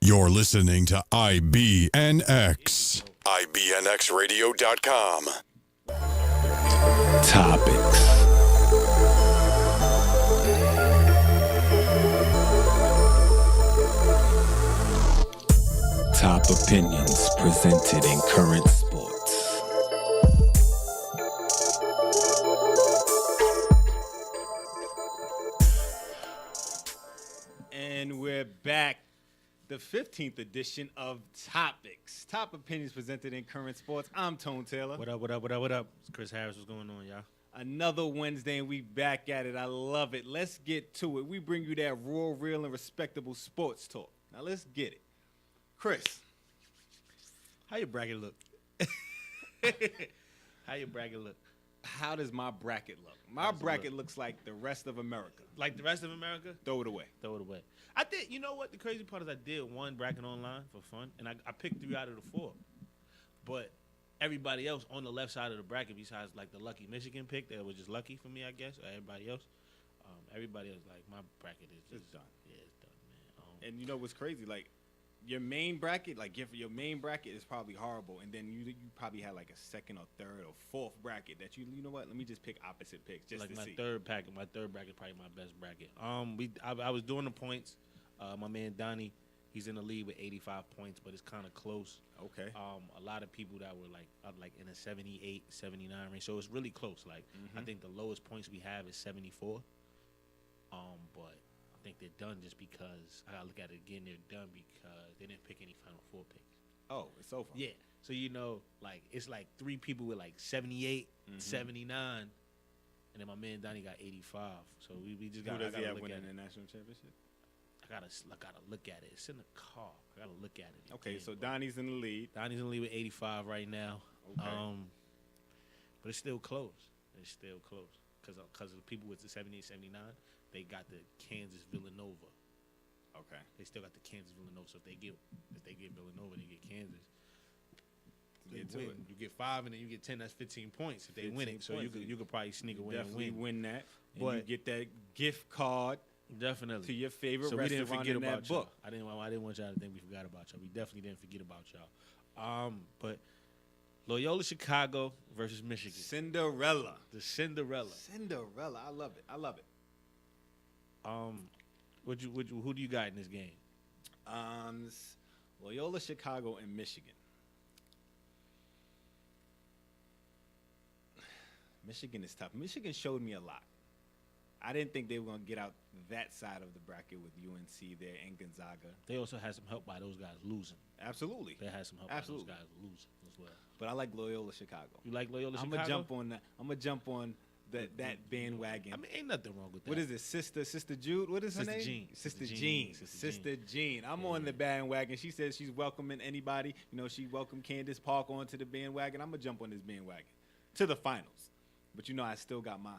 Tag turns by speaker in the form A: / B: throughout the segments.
A: You're listening to IBNX. IBNXradio.com.
B: Topics. Top opinions presented in current sports.
C: And we're back. The 15th edition of Topics. Top opinions presented in current sports. I'm Tone Taylor.
D: What up? It's Chris Harris. What's going on, y'all?
C: Another Wednesday, and we back at it. I love it. Let's get to it. We bring you that raw, real, and respectable sports talk. Now, let's get it. Chris.
D: How your bracket look? How your bracket look?
C: How does my bracket look? My bracket looks like the rest of America.
D: Like the rest of America?
C: Throw it away.
D: Throw it away. I did, you know what? The crazy part is I did one bracket online for fun, and I picked 3 out of the 4. But everybody else on the left side of the bracket, besides like the lucky Michigan pick, that was just lucky for me, I guess, or everybody else. Everybody else, like, my bracket is just
C: done.
D: Yeah, it's done, man.
C: And you know what's crazy? Like, your main bracket, your main bracket is probably horrible, and then you probably had like a second or third or fourth bracket that you know what? Let me just pick opposite picks just
D: like
C: to
D: my
C: see.
D: third bracket is probably my best bracket. I was doing the points. My man Donnie, he's in the lead with 85 points, but it's kind of close.
C: Okay.
D: A lot of people that were like in a 78, 79 range, so it's really close. Like I think the lowest points we have is 74. But I think they're done just because I gotta look at it again. They're done because they didn't pick any Final Four picks.
C: Oh, it's over.
D: Yeah. So like it's like 3 people with like 78, 79, and then my man Donnie got 85. So we just got.
C: Who does he have
D: look
C: winning
D: at
C: the
D: it.
C: national championship?
D: I gotta look at it. It's in the car. I gotta look at it.
C: Okay,
D: again,
C: so
D: but
C: Donnie's in the lead.
D: Donnie's in the lead with 85 right now.
C: Okay.
D: But it's still close. It's still close because of the people with the 78, 79. They got the Kansas Villanova.
C: Okay.
D: They still got the Kansas Villanova. So if they get Villanova, they get Kansas. They win. You get 5 and then you get 10. That's 15 points if they win it. So you could probably sneak away and
C: Definitely
D: win
C: that. And
D: But
C: you get that gift card
D: definitely
C: to your favorite
D: so we didn't
C: restaurant
D: forget
C: in that
D: about y'all.
C: book.
D: I didn't want y'all to think we forgot about y'all. We definitely didn't forget about y'all. But Loyola Chicago versus Michigan.
C: Cinderella.
D: The Cinderella.
C: Cinderella. I love it. I love it.
D: Who do you got in this game?
C: Loyola Chicago and Michigan. Michigan is tough. Michigan showed me a lot. I didn't think they were going to get out that side of the bracket with UNC there and Gonzaga.
D: They also had some help by those guys losing.
C: Absolutely.
D: They had some help by those guys losing as well.
C: But I like Loyola Chicago.
D: You like Loyola Chicago?
C: I'm gonna jump on that bandwagon.
D: I mean, ain't nothing wrong with that.
C: What is it, Sister Jude? What is her name?
D: Jean.
C: Sister Jean. I'm on the bandwagon. She says she's welcoming anybody. You know, she welcomed Candace Park onto the bandwagon. I'm gonna jump on this bandwagon to the finals. But you know, I still got my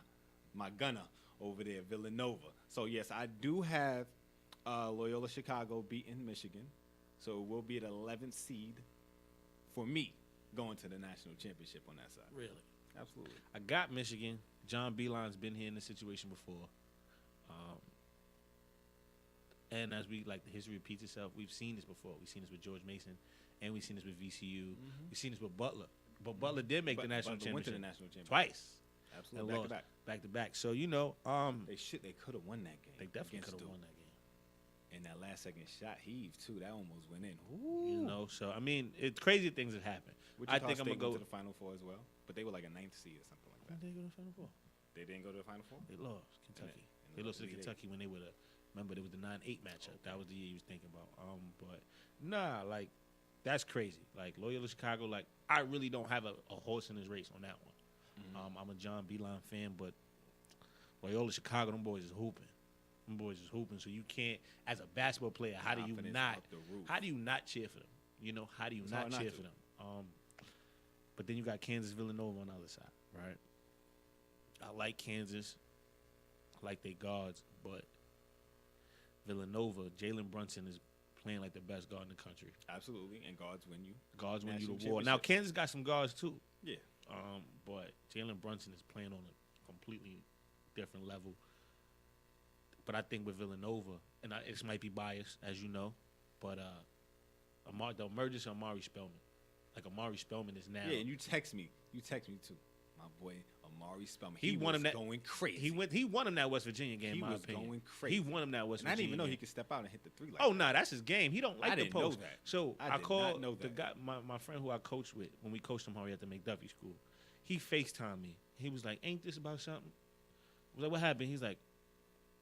C: gunner over there, Villanova. So yes, I do have Loyola Chicago beating Michigan. So we'll be at 11th seed for me going to the national championship on that side.
D: Really?
C: Absolutely.
D: I got Michigan. John Beilein's been here in this situation before. And as the history repeats itself, we've seen this before. We've seen this with George Mason, and we've seen this with VCU. We've seen this with Butler. But Butler did make the national championship.
C: Went to the national championship
D: Twice.
C: Absolutely.
D: Back to back. So,
C: they could have won that game.
D: They definitely could have won that game.
C: And that last second shot heave too, that almost went in.
D: Ooh. So I mean, it's crazy things that happen. I think I'm gonna go
C: to the Final Four as well, but they were like a 9th seed or something like that.
D: When did they go to the Final Four?
C: They didn't go to the Final Four.
D: They lost Kentucky. They lost to Kentucky when they were remember it was the 9-8 matchup. That was the year you was thinking about. But nah, like that's crazy. Like Loyola Chicago, like I really don't have a horse in this race on that one. I'm a John Beilein fan, but Loyola Chicago, them boys is hooping. So you can't, as a basketball player, how do you not cheer for them? You know, how do you not cheer for them? But then you got Kansas Villanova on the other side, right? I like Kansas. I like their guards, but Villanova, Jalen Brunson is playing like the best guard in the country.
C: Absolutely, and guards win you
D: the war. Now Kansas got some guards too.
C: Yeah.
D: But Jalen Brunson is playing on a completely different level. But I think with Villanova, and this might be biased, as you know, but The emergence of Amari Spellman. Like Amari Spellman is now.
C: Yeah, and you text me too. My boy Amari Spellman.
D: He won
C: was
D: him that
C: going crazy.
D: He won him that West Virginia game.
C: He
D: in my
C: was
D: opinion.
C: going crazy.
D: He won him that West
C: And I
D: Virginia.
C: didn't even know
D: game.
C: he could step out and hit the three like
D: Oh
C: that.
D: no, that's his game. He don't like
C: I
D: the
C: didn't know
D: post.
C: that.
D: So
C: I
D: I
C: did
D: called
C: not know
D: the
C: that.
D: guy, my friend who I coached with when we coached him Harry at the McDuffie school. He FaceTimed me. He was like, "Ain't this about something?" I was like, "What happened?" He's like,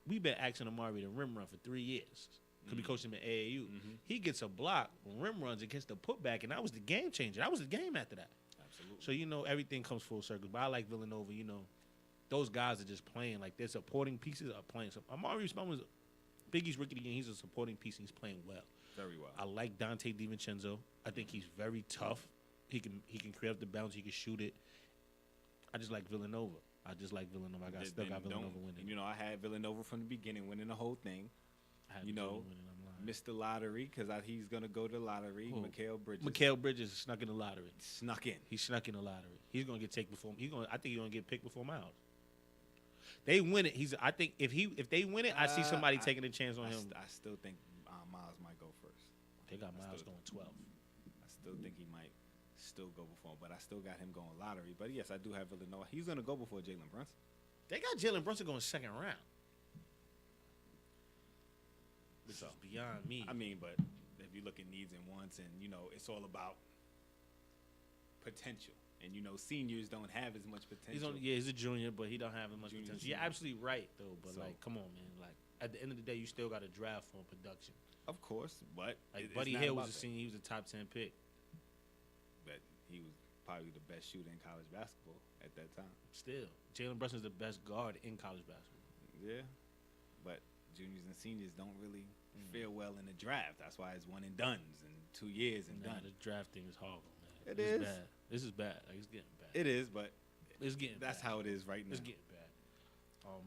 D: "We've been asking Amari to rim run for 3 years because we coached him at AAU. He gets a block when rim runs and gets the putback, and that was the game changer. That was the game after that.
C: Absolutely.
D: So everything comes full circle. But I like Villanova. Those guys are just playing like their supporting pieces are playing. So Amari Spellman's Biggie's rookie of the year. He's a supporting piece. And he's playing well.
C: Very well.
D: I like Dante DiVincenzo. I think he's very tough. He can create up the bounce. He can shoot it. I just like Villanova. I still got Villanova winning.
C: And, I had Villanova from the beginning, winning the whole thing. Missed the lottery because he's gonna go to the lottery.
D: Who?
C: Mikal Bridges.
D: Mikal Bridges snuck in the lottery.
C: Snuck in.
D: He snuck in the lottery. He's gonna get taken before. I think he's gonna get picked before Miles. They win it. I think if they win it, I see somebody taking a chance on him.
C: I still think Miles might go first.
D: They got Miles going 12.
C: I still think he might still go before him, but I still got him going lottery. But yes, I do have Villanova. He's gonna go before Jalen Brunson.
D: They got Jalen Brunson going second round. This
C: So,
D: is beyond me.
C: I mean, but if you look at needs and wants, and it's all about potential. And seniors don't have as much potential.
D: He's a junior, but he don't have as much
C: Junior,
D: potential.
C: senior.
D: You're absolutely right though. But
C: So-
D: come on, man. Like at the end of the day, you still got to draft for production.
C: Of course, but
D: Like
C: it's
D: Buddy
C: not
D: Hill
C: about
D: was a
C: that.
D: senior. He was a top 10 pick.
C: But he was probably the best shooter in college basketball at that time.
D: Still, Jalen Brunson's the best guard in college basketball.
C: Yeah, but juniors and seniors don't really fare well in the draft. That's why it's one and dones in 2 years and
D: Nah,
C: done.
D: the draft thing is horrible, man.
C: It
D: It's
C: is.
D: bad. This is bad. Like it's getting bad.
C: It is, but
D: It's getting.
C: that's
D: bad.
C: how it is right now.
D: It's getting bad.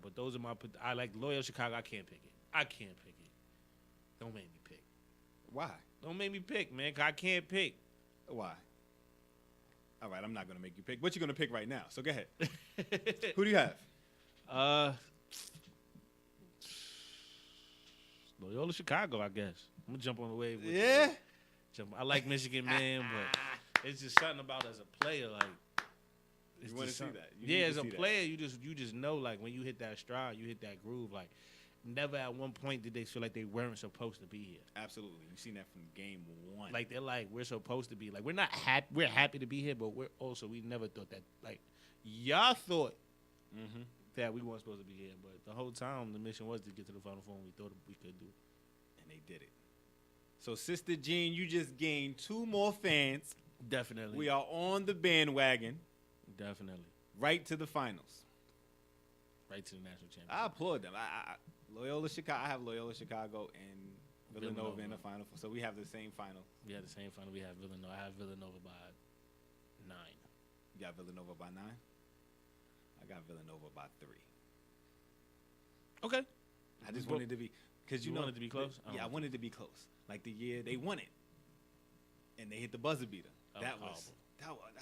D: But those are I like Loyola Chicago. I can't pick it. I can't pick it. Don't make me pick.
C: Why?
D: Don't make me pick, man. 'Cause I can't pick.
C: Why? All right, I'm not gonna make you pick. What you gonna pick right now? So go ahead. Who do you have?
D: Loyola Chicago, I guess. I'm gonna jump on the wave. With
C: Yeah.
D: I like Michigan, man, but it's just something about as a player, like. It's
C: You wanna
D: just
C: see
D: something-
C: that. You
D: Yeah,
C: need
D: as
C: to
D: a
C: see that.
D: player, you just know, like when you hit that stride, you hit that groove. Like, never at one point did they feel like they weren't supposed to be here.
C: Absolutely. You've seen that from game one.
D: Like they're like we're supposed to be. Like we're not happy. We're happy to be here, but we never thought that. Like y'all thought that we weren't supposed to be here, but the whole time the mission was to get to the Final Four. And we thought we could do.
C: And they did it. So, Sister Jean, you just gained 2 more fans.
D: Definitely.
C: We are on the bandwagon.
D: Definitely.
C: Right to the finals.
D: Right to the national championship.
C: I applaud them. I Loyola Chicago. I have Loyola Chicago and Villanova in the final. So we have the same final.
D: We had the same final. We have Villanova. I have Villanova by 9.
C: You got Villanova by 9. I got Villanova by 3.
D: Okay.
C: I just wanted to be because
D: You wanted to be close?
C: Yeah, I wanted to be close. Like the year they won it, and they hit the buzzer beater.
D: That
C: That
D: was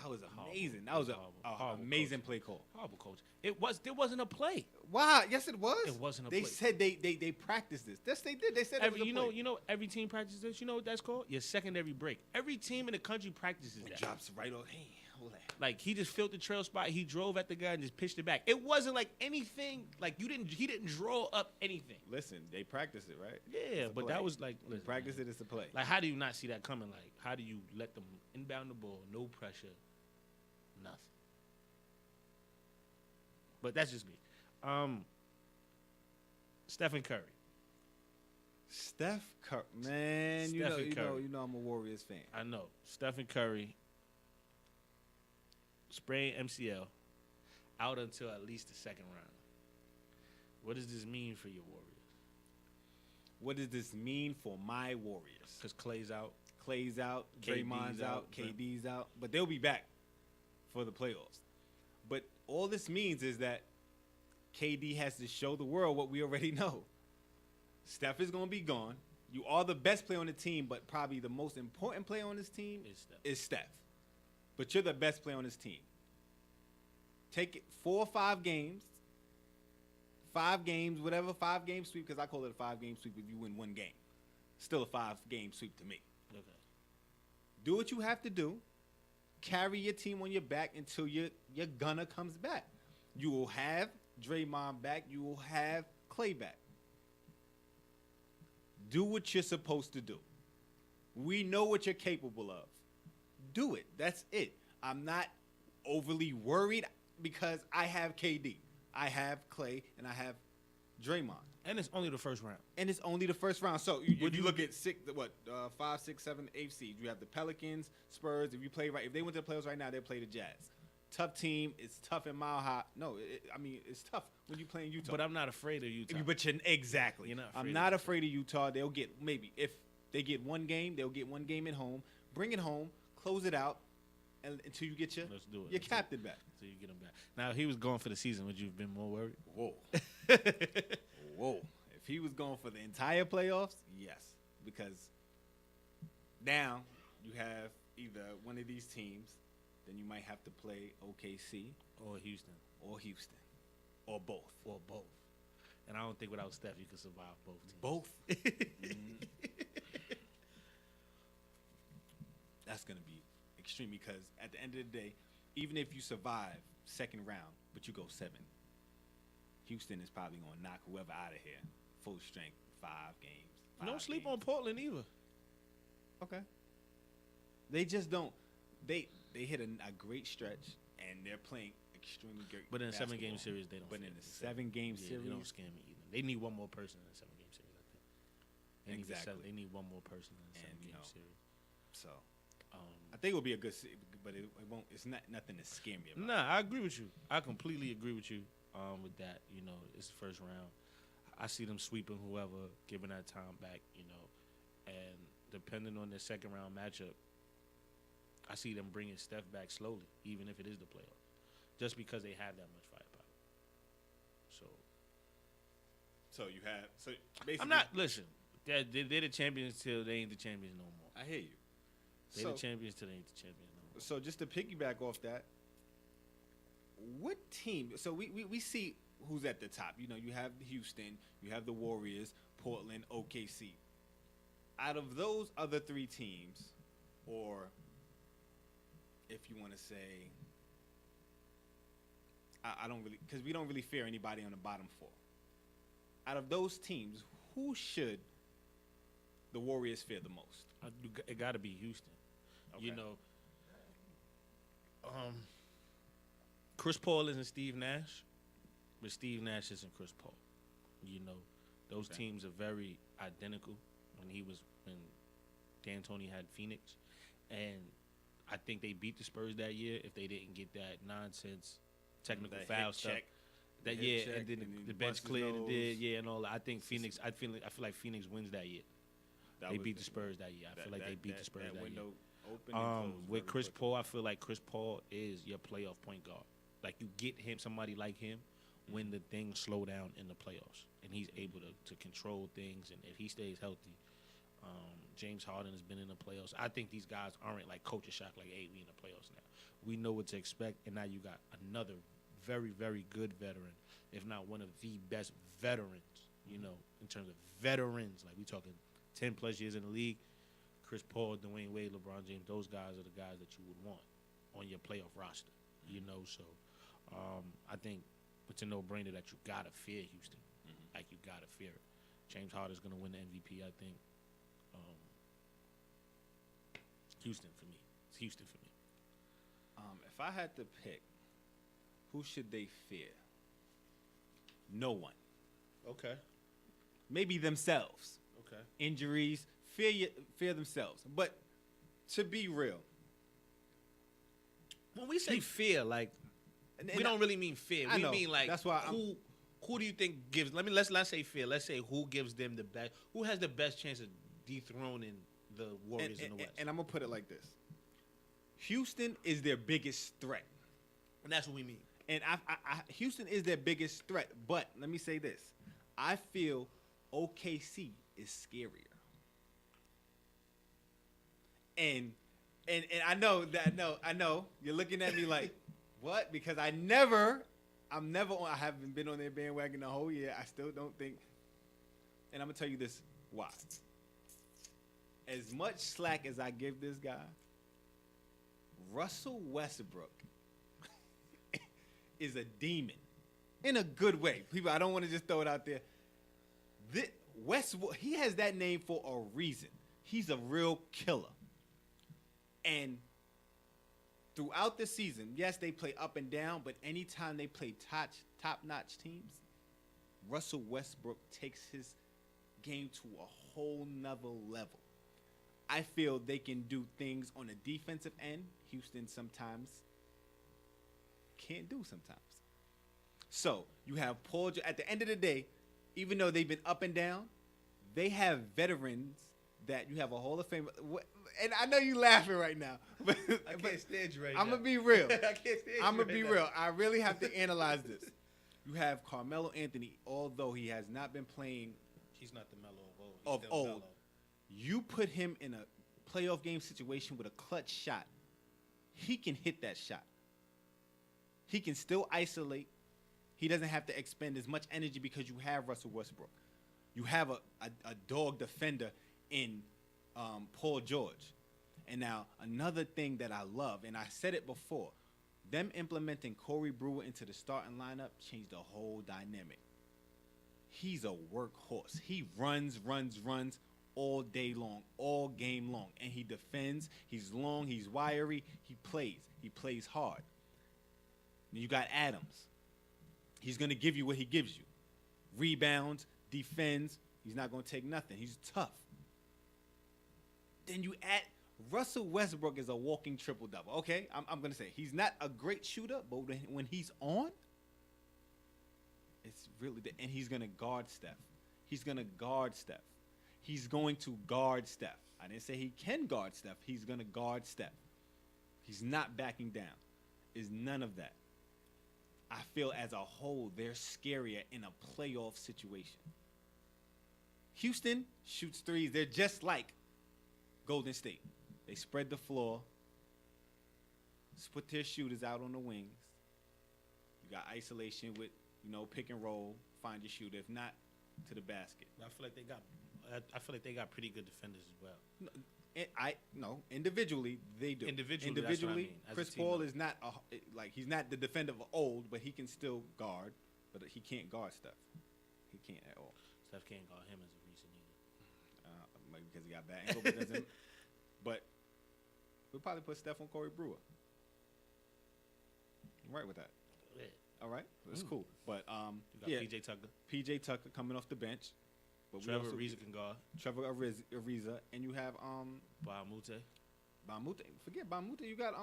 C: was
D: Horrible.
C: amazing. That was
D: Horrible
C: amazing
D: coaching.
C: play call.
D: Horrible coach. There wasn't a play.
C: Wow. Yes, it was.
D: It wasn't a
C: They
D: play.
C: said they practiced this. Yes, they did. They said it was a play.
D: Every team practices this. You know what that's called? Your secondary break. Every team in the country practices
C: It
D: that.
C: drops right off. Hey, hold that.
D: Like he just filled the trail spot. He drove at the guy and just pitched it back. It wasn't like anything. Like he didn't draw up anything.
C: Listen, they practiced it, right?
D: Yeah,
C: It's a
D: but
C: play.
D: that was like
C: They
D: listen,
C: practiced
D: man.
C: it. It's a play.
D: Like how do you not see that coming? Like how do you let them inbound the ball, no pressure, nothing. But that's just me. Stephen Curry.
C: Steph Curry, man,
D: Stephen Curry.
C: you know, I'm a Warriors fan.
D: I know. Stephen Curry sprained MCL out until at least the second round. What does this mean for your Warriors?
C: What does this mean for my Warriors?
D: Because Clay's out.
C: Clay's out,
D: KD's
C: Draymond's out,
D: out,
C: KD's out, but they'll be back for the playoffs. But all this means is that KD has to show the world what we already know. Steph is going to be gone. You are the best player on the team, but probably the most important player on this team is Steph. But you're the best player on this team. Take it 4 or 5 games. 5 games, whatever, 5-game sweep, because I call it a 5-game sweep if you win 1 game. Still a 5-game sweep to me.
D: Okay.
C: Do what you have to do. Carry your team on your back until your gunner comes back. You will have Draymond back. You will have Clay back. Do what you're supposed to do. We know what you're capable of. Do it. That's it. I'm not overly worried because I have KD. I have Clay, and I have Draymond.
D: And it's only the first round.
C: And it's only the first round. So if you look at 5, 6, 7, 8 seeds. You have the Pelicans, Spurs. If you play right, if they went to the playoffs right now, they'd play the Jazz. Tough team. It's tough in Mile High. No, it's tough when you play in Utah.
D: But I'm not afraid of Utah.
C: But exactly.
D: You're not afraid
C: I'm
D: of
C: not
D: Utah.
C: afraid of Utah. They'll get maybe if they get one game, they'll get one game at home. Bring it home, close it out, and until you get your captain back.
D: So you get him back. Now, if he was going for the season, would you have been more worried?
C: Whoa. Whoa. If he was going for the entire playoffs, yes. Because now you have either one of these teams, then you might have to play OKC.
D: Or Houston.
C: Or both.
D: And I don't think without Steph you could survive both teams.
C: Both? That's going to be extreme because at the end of the day, even if you survive second round, but you go 7, Houston is probably going to knock whoever out of here. Full strength, 5 games.
D: Don't sleep on Portland either.
C: Okay. They just don't. They hit a great stretch, and they're playing extremely great.
D: But in a
C: basketball.
D: 7-game series, they don't.
C: But in a 7-game series,
D: they don't scare me either. They need one more person in a 7-game series, I think. They need one more person in a 7-game series.
C: So, I think it will be a good series, but it won't. It's nothing to scare me about.
D: Nah, I agree with you. I completely agree with you with that. It's the first round. I see them sweeping whoever, giving that time back, and depending on their second round matchup, I see them bringing Steph back slowly, even if it is the playoffs, just because they have that much firepower. So
C: basically,
D: I'm not. Listen, they're the champions till they ain't the champions no more.
C: I hear you.
D: They're the champions till they ain't the champions no more.
C: So just to piggyback off that, what team? So we see who's at the top. You have Houston, you have the Warriors, Portland, OKC. Out of those other 3 teams, or if you want to say, I don't really, because we don't really fear anybody on the bottom 4. Out of those teams, who should the Warriors fear the most?
D: It got to be Houston.
C: Okay.
D: Chris Paul isn't Steve Nash, but Steve Nash isn't Chris Paul. Those teams are very identical when D'Antoni had Phoenix, and I think they beat the Spurs that year if they didn't get that nonsense technical foul stuff. And then the bench cleared and and all that. I think Phoenix. I feel like Phoenix wins that year. They beat the Spurs that year. I feel like they beat the Spurs that year. With Chris Paul, I feel like Chris Paul is your playoff point guard. Like you get him, somebody like him, when the things slow down in the playoffs, and he's able to control things. And if he stays healthy, James Harden has been in the playoffs. I think these guys aren't like culture shock. Like, hey, we in the playoffs now. We know what to expect, and now you got another very, very good veteran, if not one of the best veterans. In terms of veterans, like we talking 10+ years in the league. Chris Paul, Dwayne Wade, LeBron James, those guys are the guys that you would want on your playoff roster. So I think it's a no-brainer that you gotta fear Houston. Like you gotta fear it. James Harden's gonna win the MVP. I think. Houston for me. It's Houston for me.
C: If I had to pick, who should they fear? No one.
D: Okay.
C: Maybe themselves.
D: Okay.
C: Injuries, fear themselves. But to be real,
D: when we say fear, like we don't really mean fear. We mean like
C: that's why
D: who do you think gives? Let's say fear. Let's say who gives them the best? Who has the best chance of dethroning the Warriors in the West?
C: And I'm gonna put it like this: Houston is their biggest threat,
D: and that's what we mean.
C: And Houston is their biggest threat. But let me say this: I feel OKC is scarier. And I know you're looking at me like, what? Because I haven't been on their bandwagon the whole year. I still don't think, and I'm gonna tell you this why. As much slack as I give this guy, Russell Westbrook is a demon in a good way. People, I don't want to just throw it out there. Westbrook, he has that name for a reason. He's a real killer. And throughout the season, yes, they play up and down, but anytime they play top-notch teams, Russell Westbrook takes his game to a whole nother level. I feel they can do things on the defensive end Houston sometimes can't do sometimes. So you have Paul. At the end of the day, even though they've been up and down, they have veterans that you have a Hall of Fame. And I know you laughing right now, but
D: I can't stand you right now.
C: I'm gonna be real.
D: I can't stand you
C: I'm gonna
D: right
C: be
D: now.
C: real. I really have to analyze this. You have Carmelo Anthony, although he has not been playing
D: He's not the mellow of old. He's
C: of
D: still
C: old.
D: mellow.
C: You put him in a playoff game situation with a clutch shot, he can hit that shot. He can still isolate. He doesn't have to expend as much energy because you have Russell Westbrook. You have a dog defender in Paul George. And now another thing that I love, and I said it before, them implementing Corey Brewer into the starting lineup changed the whole dynamic. He's a workhorse. He runs all day long, all game long. And he defends. He's long. He's wiry. He plays. He plays hard. Then you got Adams. He's going to give you what he gives you. Rebounds, defends. He's not going to take nothing. He's tough. Then you add Russell Westbrook is a walking triple-double. Okay, I'm going to say he's not a great shooter, but when he's on, it's really – and he's going to guard Steph. He's going to guard Steph. He's going to guard Steph. I didn't say he can guard Steph. He's going to guard Steph. He's not backing down. Is none of that. I feel as a whole, they're scarier in a playoff situation. Houston shoots threes. They're just like Golden State. They spread the floor, split their shooters out on the wings. You got isolation with, pick and roll, find your shooter. If not, to the basket.
D: I feel like they got pretty good defenders as well.
C: Individually they do.
D: Individually, that's what I mean. As a
C: Chris
D: team,
C: Paul
D: though.
C: is not he's not the defender of old, but he can still guard. But he can't guard Steph. He can't at all.
D: Steph can't guard him as a reason either.
C: Maybe because he got bad ankle, but doesn't. But we'll probably put Steph on Corey Brewer. I'm right with that.
D: Yeah.
C: All right, that's cool. But
D: You got PJ Tucker.
C: PJ Tucker coming off the bench. But
D: Trevor Ariza can guard.
C: Trevor Ariza, and you have
D: Bamute.
C: Bamute. Forget Bamute. You got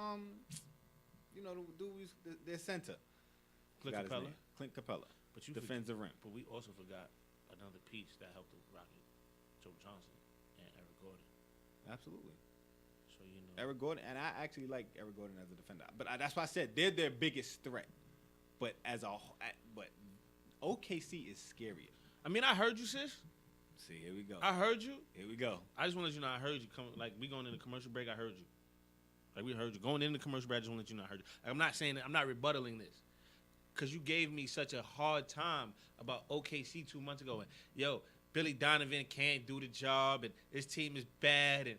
C: the dude who's their center.
D: Clint
C: Forgot his
D: Capella.
C: name. Clint Capella.
D: But you
C: defends the rim.
D: But we also forgot another piece that helped the Rocket, Joe Johnson and Eric Gordon.
C: Absolutely.
D: So
C: Eric Gordon, and I actually like Eric Gordon as a defender. But that's why I said they're their biggest threat. But but OKC is scarier.
D: I mean, I heard you, sis.
C: See, here we go.
D: I heard you.
C: Here we go.
D: I just want to let you know I heard you. We going into commercial break. I heard you. Like we heard you going into commercial break. I just want to let you know I heard you. Like, I'm not saying that. I'm not rebuttaling this, because you gave me such a hard time about OKC 2 months ago. And Billy Donovan can't do the job, and his team is bad, and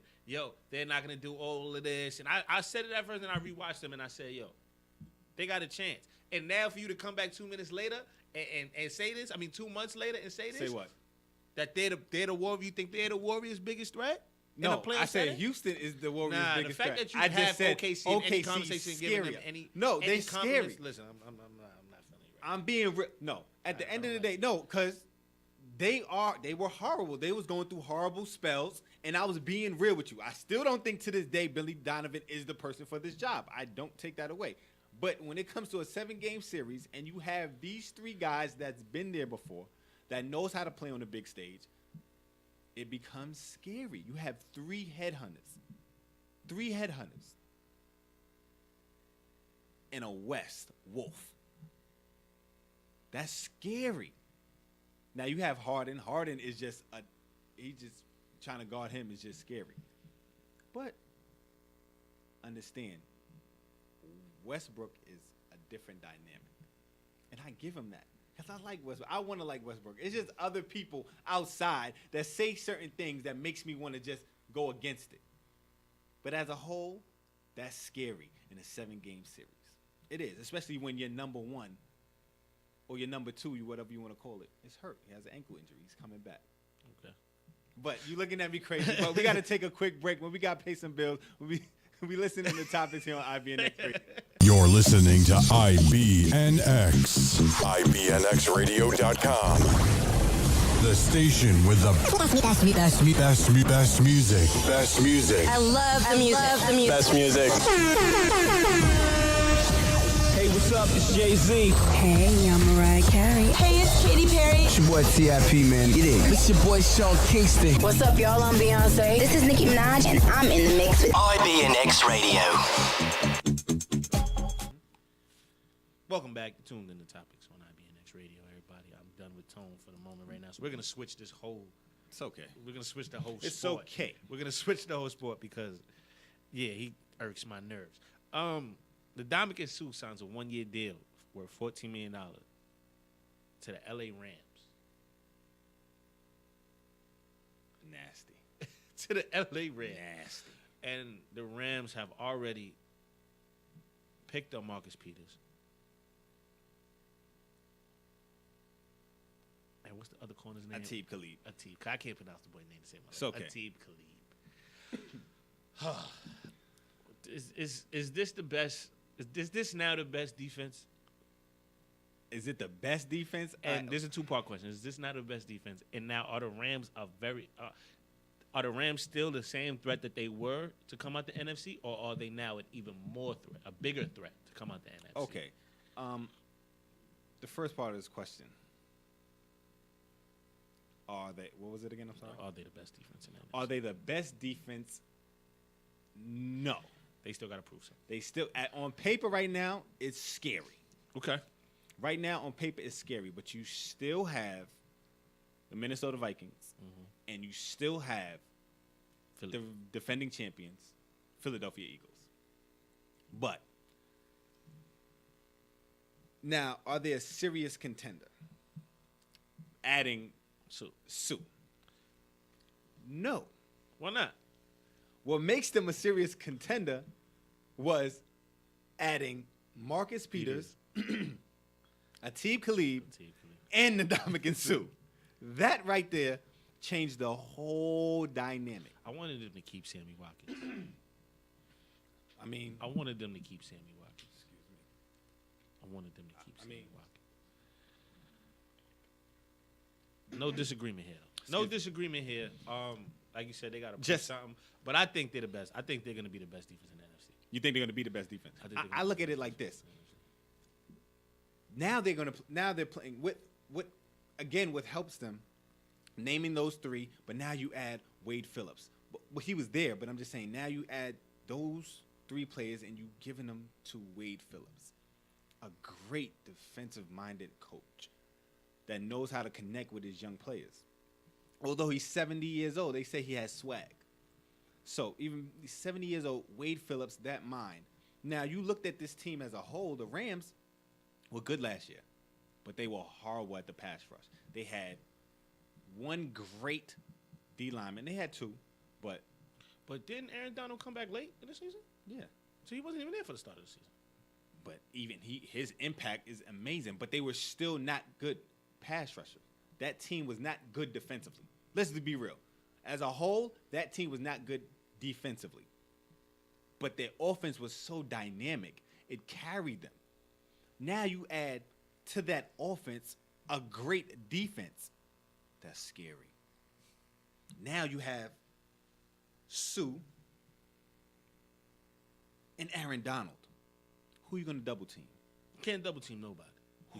D: they're not gonna do all of this. And I said it at first, and I rewatched them, and I said, they got a chance. And now for you to come back 2 minutes later and say this, 2 months later and say this.
C: Say what?
D: That they're the Warriors. You think they're the Warriors' biggest threat?
C: No, I said Houston is the Warriors' biggest threat.
D: The fact that you
C: I
D: have
C: just said
D: OKC in any conversation, giving them any
C: no,
D: any
C: they're scary.
D: compliments- Listen, I'm not feeling you right
C: I'm being no. At the end of the day, no, because they were horrible. They was going through horrible spells, and I was being real with you. I still don't think to this day Billy Donovan is the person for this job. I don't take that away. But when it comes to a 7-game series, and you have these three guys that's been there before, that knows how to play on the big stage, it becomes scary. You have three headhunters. And a West Wolf. That's scary. Now you have Harden. Harden is just he's just trying to guard him is just scary. But understand, Westbrook is a different dynamic. And I give him that. Because I like Westbrook. I want to like Westbrook. It's just other people outside that say certain things that makes me want to just go against it. But as a whole, That's scary in a 7-game series. It is, especially when you're number one or you're number two, whatever you want to call it, is hurt. He has an ankle injury. He's coming back.
D: Okay.
C: But you looking at me crazy. But we got to take a quick break. When we got to pay some bills, we listening to Topics here on IBNX Radio.
A: You're listening to IBNX. IBNXradio.com. The station with the best music. Best music.
E: I love the music.
F: Best music. Hey, what's up? It's Jay-Z.
E: Hey, I'm Mariah Carey. Hey, it's Katy Perry.
G: It's your boy T.I.P., man. Get in. It's your boy Sean Kingston.
E: What's up, y'all? I'm Beyonce. This is Nicki Minaj, and I'm in the mix with
F: IBNX Radio.
D: Welcome back. Tuned in to Topics on IBNX Radio, everybody. I'm done with Tone for the moment right now. So we're going to switch this whole...
C: It's okay.
D: We're going to switch the whole
C: It's
D: sport.
C: okay.
D: We're going to switch the whole sport because, yeah, he irks my nerves. The Dominican Sue signs a 1-year deal worth $14 million to the L.A. Rams.
C: Nasty.
D: To the L.A. Rams.
C: Nasty.
D: And the Rams have already picked up Marcus Peters. And what's the other corner's name?
C: T.O.P.I.C.
D: Atib. I can't pronounce the boy's name the same way.
C: It's okay.
D: Is this the best? Is this now the best defense?
C: Is it the best defense?
D: And there's a two-part question. Is this not the best defense? And now are the Rams are the Rams still the same threat that they were to come out the NFC, or are they now an even more threat, a bigger threat to come out the NFC?
C: Okay. The first part of this question. Are they, what was it again? I'm sorry.
D: Are they the best defense in the NFC?
C: Are they the best defense? No.
D: They still got to prove something.
C: They still, on paper right now, it's scary.
D: Okay.
C: Right now, on paper, it's scary, but you still have the Minnesota Vikings, and you still have the defending champions, Philadelphia Eagles. But now, are they a serious contender? Adding Sue. No.
D: Why not?
C: What makes them a serious contender was adding Marcus Peters, Aqib Talib, and the Dominican Sue. That right there changed the whole dynamic.
D: I wanted them to keep Sammy Watkins.
C: I mean,
D: I wanted them to keep Sammy Watkins.
C: Excuse me.
D: I wanted them to keep Sammy Watkins. No disagreement here. No disagreement here. Like you said, they got to prove something. But I think they're the best. I think they're going to be the best defense in the NFC.
C: You think they're going to be the best defense? I look at it like this. Now they're playing with what helps them, naming those three. But now you add Wade Phillips. Well, he was there, but I'm just saying now you add those three players and you giving them to Wade Phillips, a great defensive-minded coach that knows how to connect with his young players. Although he's 70 years old, they say he has swag. So even 70 years old, Wade Phillips, that mind. Now, you looked at this team as a whole. The Rams were good last year, but they were horrible at the pass rush. They had one great D lineman. They had two, but
D: didn't Aaron Donald come back late in the season?
C: Yeah.
D: So he wasn't even there for the start of the season.
C: But even his impact is amazing. But they were still not good pass rushers. That team was not good defensively. Let's be real. As a whole, that team was not good defensively. But their offense was so dynamic, it carried them. Now you add to that offense a great defense. That's scary. Now you have Sue and Aaron Donald. Who are you going to double team?
D: You can't double team nobody.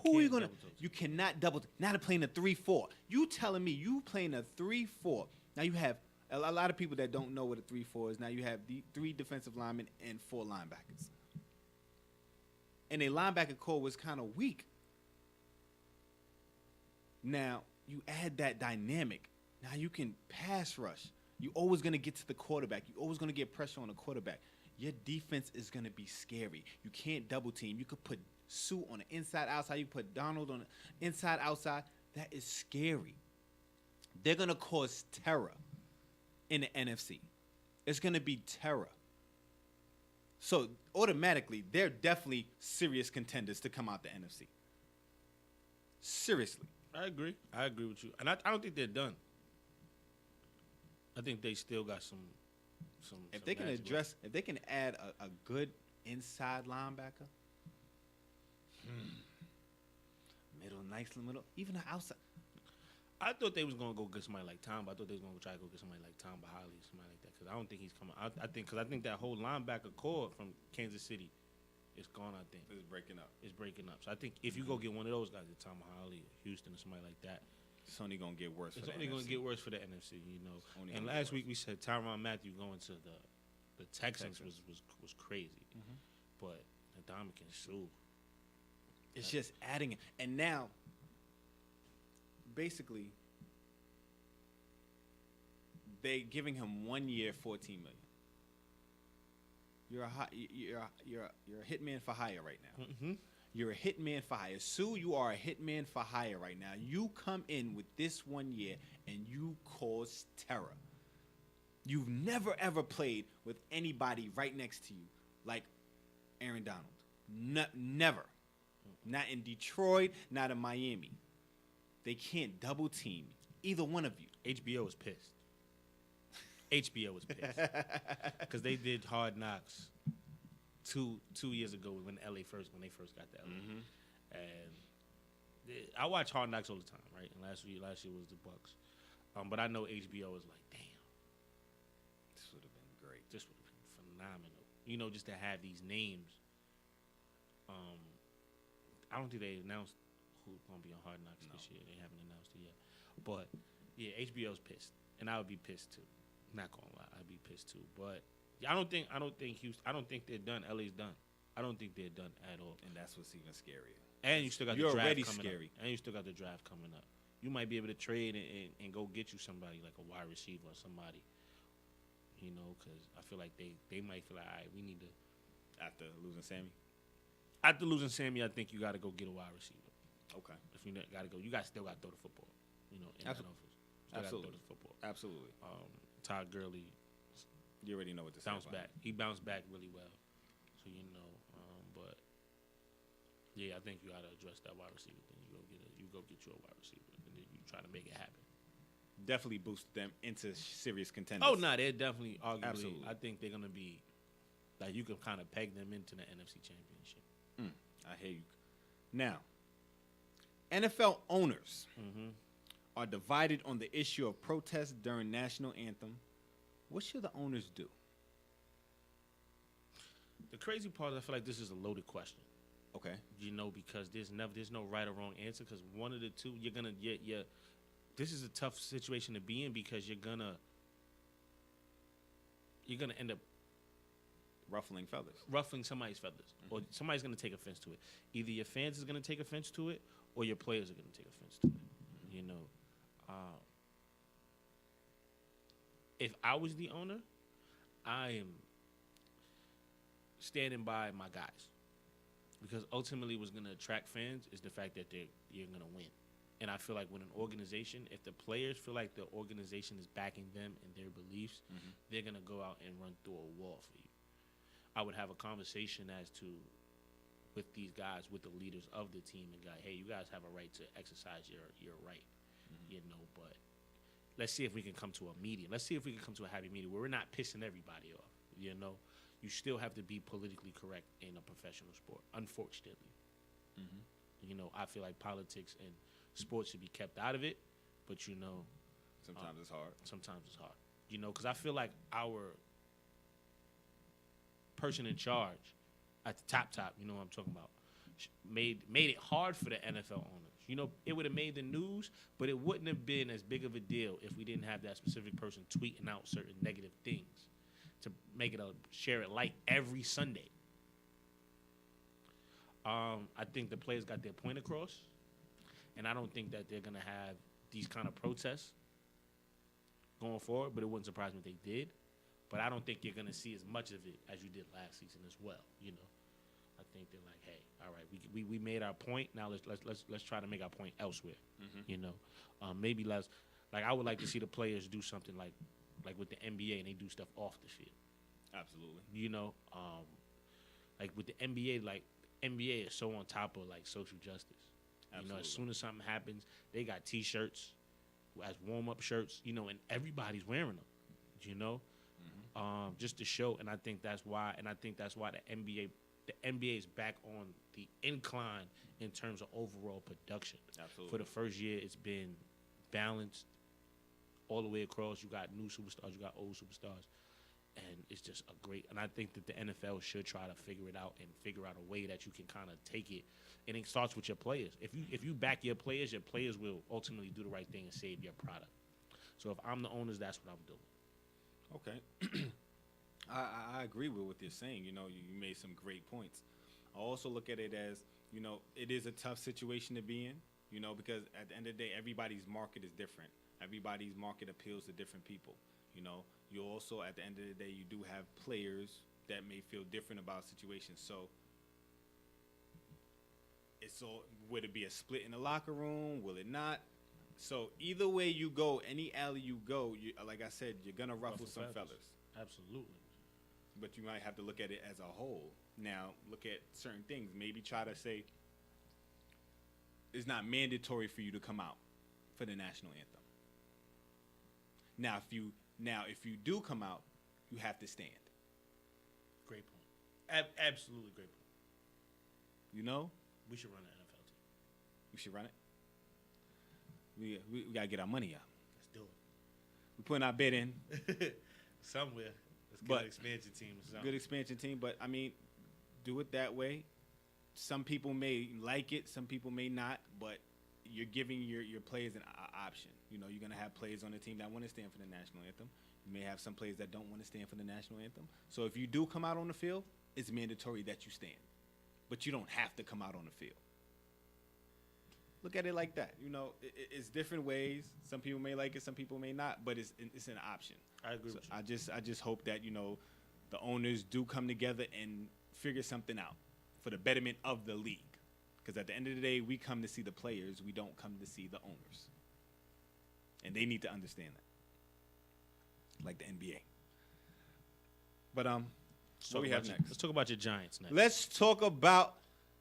C: Who are you gonna? You cannot double. Now they're playing a 3-4. You telling me you playing a 3-4? Now you have a lot of people that don't know what a 3-4 is. Now you have the 3 defensive linemen and 4 linebackers, and a linebacker core was kind of weak. Now you add that dynamic. Now you can pass rush. You're always gonna get to the quarterback. You're always gonna get pressure on the quarterback. Your defense is gonna be scary. You can't double team. You could put Sue on the inside outside. You put Donald on the inside outside. That is scary. They're going to cause terror in the NFC. It's going to be terror. So automatically, they're definitely serious contenders to come out the NFC. Seriously.
D: I agree. I agree with you, and I don't think they're done. I think they still got some.
C: If they can if they can add a good inside linebacker, middle, even an outside.
D: I thought they was gonna go get somebody like Tom. But I thought they was gonna try to go get somebody like Tom Bahali, somebody like that. Because I don't think he's coming. I think that whole linebacker core from Kansas City is gone. I think
C: It's breaking up.
D: it's breaking up. So I think if you go get one of those guys, Tom Bahali, Houston, or somebody like that,
C: It's only gonna get worse.
D: it's
C: for the
D: only gonna
C: NFC.
D: get worse for the NFC. You know.
C: Only
D: And
C: gonna get
D: last
C: worse.
D: week we said Tyrann Mathieu going to the Texans was crazy, but Ndamukong Suh.
C: It's just adding it, and now, basically, they giving him 1 year, $14 million. You're a hitman for hire right now.
D: Mm-hmm.
C: You're a hitman for hire. Sue, you are a hitman for hire right now. You come in with this 1 year and you cause terror. You've never ever played with anybody right next to you like Aaron Donald. Never. Not in Detroit, not in Miami. They can't double team either one of you.
D: HBO was pissed. HBO was pissed because they did Hard Knocks two years ago when they first got to LA, and I watch Hard Knocks all the time, right? And last year was the Bucks, but I know HBO was like, damn,
C: This would have been great.
D: this would have been phenomenal. You know, just to have these names. I don't think they announced who's gonna be on Hard Knocks this year. They haven't announced it yet, but yeah, HBO's pissed, and I would be pissed too. Not gonna lie, I'd be pissed too. But I don't think Houston. I don't think they're done. LA's done. I don't think they're done at all.
C: And that's what's even scarier.
D: And you still got
C: You're
D: the draft
C: already
D: coming
C: scary.
D: up. And you still got the draft coming up. You might be able to trade and go get you somebody like a wide receiver or somebody. You know, because I feel like they might feel like, all right, we need to.
C: After losing Sammy?
D: After losing Sammy, I think you got to go get a wide receiver.
C: Okay.
D: If you got to go, you still got to throw the football. You know, in that offense. Still got to throw the football.
C: Absolutely.
D: Todd Gurley
C: You already know what to say.
D: bounced
C: about
D: back. He bounced back really well. So you know, but yeah, I think you got to address that wide receiver thing. You go get you a wide receiver, and then you try to make it happen.
C: it. Definitely boost them into serious contenders.
D: Oh no, they're definitely arguably.
C: Absolutely.
D: I think they're gonna be like you can kind of peg them into the NFC Championship.
C: I hear you. Now, NFL owners are divided on the issue of protests during national anthem. What should the owners do?
D: The crazy part is I feel like this is a loaded question.
C: Okay.
D: You know, because there's no right or wrong answer. Because one of the two, you're gonna get this is a tough situation to be in because you're gonna end up
C: Ruffling feathers.
D: ruffling somebody's feathers, or somebody's gonna take offense to it. Either your fans is gonna take offense to it, or your players are gonna take offense to it. You know, if I was the owner, I am standing by my guys because ultimately, what's gonna attract fans is the fact that you're gonna win. And I feel like with an organization, if the players feel like the organization is backing them and their beliefs, they're gonna go out and run through a wall for you. I would have a conversation as to with these guys, with the leaders of the team, and go, hey, you guys have a right to exercise your right, you know. But let's see if we can come to a medium. Let's see if we can come to a happy medium where we're not pissing everybody off. You know, you still have to be politically correct in a professional sport. Unfortunately, you know, I feel like politics and sports should be kept out of it. But you know,
C: Sometimes it's hard.
D: sometimes it's hard. You know, because I feel like our person in charge at the top, you know what I'm talking about, made it hard for the NFL owners. You know, it would have made the news, but it wouldn't have been as big of a deal if we didn't have that specific person tweeting out certain negative things to make it share it light every Sunday. I think the players got their point across, and I don't think that they're gonna have these kind of protests going forward. But it wouldn't surprise me if they did. But I don't think you're gonna see as much of it as you did last season as well. You know, I think they're like, hey, all right, we made our point. Now let's try to make our point elsewhere. You know, maybe less. Like I would like to see the players do something like with the NBA and they do stuff off the field.
C: Absolutely.
D: You know, Like with the NBA, like NBA is so on top of like social justice. You know, as soon as something happens, they got T-shirts as warm-up shirts. You know, and everybody's wearing them. You know, just to show. And I think that's why. And I think that's why the NBA is back on the incline in terms of overall production.
C: Absolutely.
D: For the first year, it's been balanced all the way across. You got new superstars, you got old superstars, and it's just a great. And I think that the NFL should try to figure it out and figure out a way that you can kind of take it. And it starts with your players. If you back your players will ultimately do the right thing and save your product. So if I'm the owners, that's what I'm doing.
C: Okay. I agree with what you're saying. You know, you made some great points. I also look at it as, you know, it is a tough situation to be in, you know, because at the end of the day, everybody's market is different. Everybody's market appeals to different people. You know, you also, at the end of the day, you do have players that may feel different about situations. So it's all, would it be a split in the locker room? Will it not? So either way you go, any alley you go, like I said, you're going to ruffle some fellas.
D: Absolutely.
C: But you might have to look at it as a whole. Now, look at certain things. Maybe try to say it's not mandatory for you to come out for the national anthem. Now, if you do come out, you have to stand.
D: Great point. Absolutely great point.
C: You know?
D: We should run an NFL team.
C: We should run it. We got to get our money out.
D: Let's do it.
C: We're putting our bid in.
D: Somewhere. Let's get an expansion team or something.
C: Good expansion team, but, I mean, do it that way. Some people may like it. Some people may not, but you're giving your players an option. You know, you're going to have players on the team that want to stand for the national anthem. You may have some players that don't want to stand for the national anthem. So if you do come out on the field, it's mandatory that you stand. But you don't have to come out on the field. Look at it like that. You know, it's different ways. Some people may like it, some people may not, but it's an option.
D: I agree with you.
C: I just hope that, you know, the owners do come together and figure something out for the betterment of the league. Because at the end of the day, we come to see the players. We don't come to see the owners. And they need to understand that. Like the NBA. But what we have next?
D: Let's talk about your Giants next.
C: Let's talk about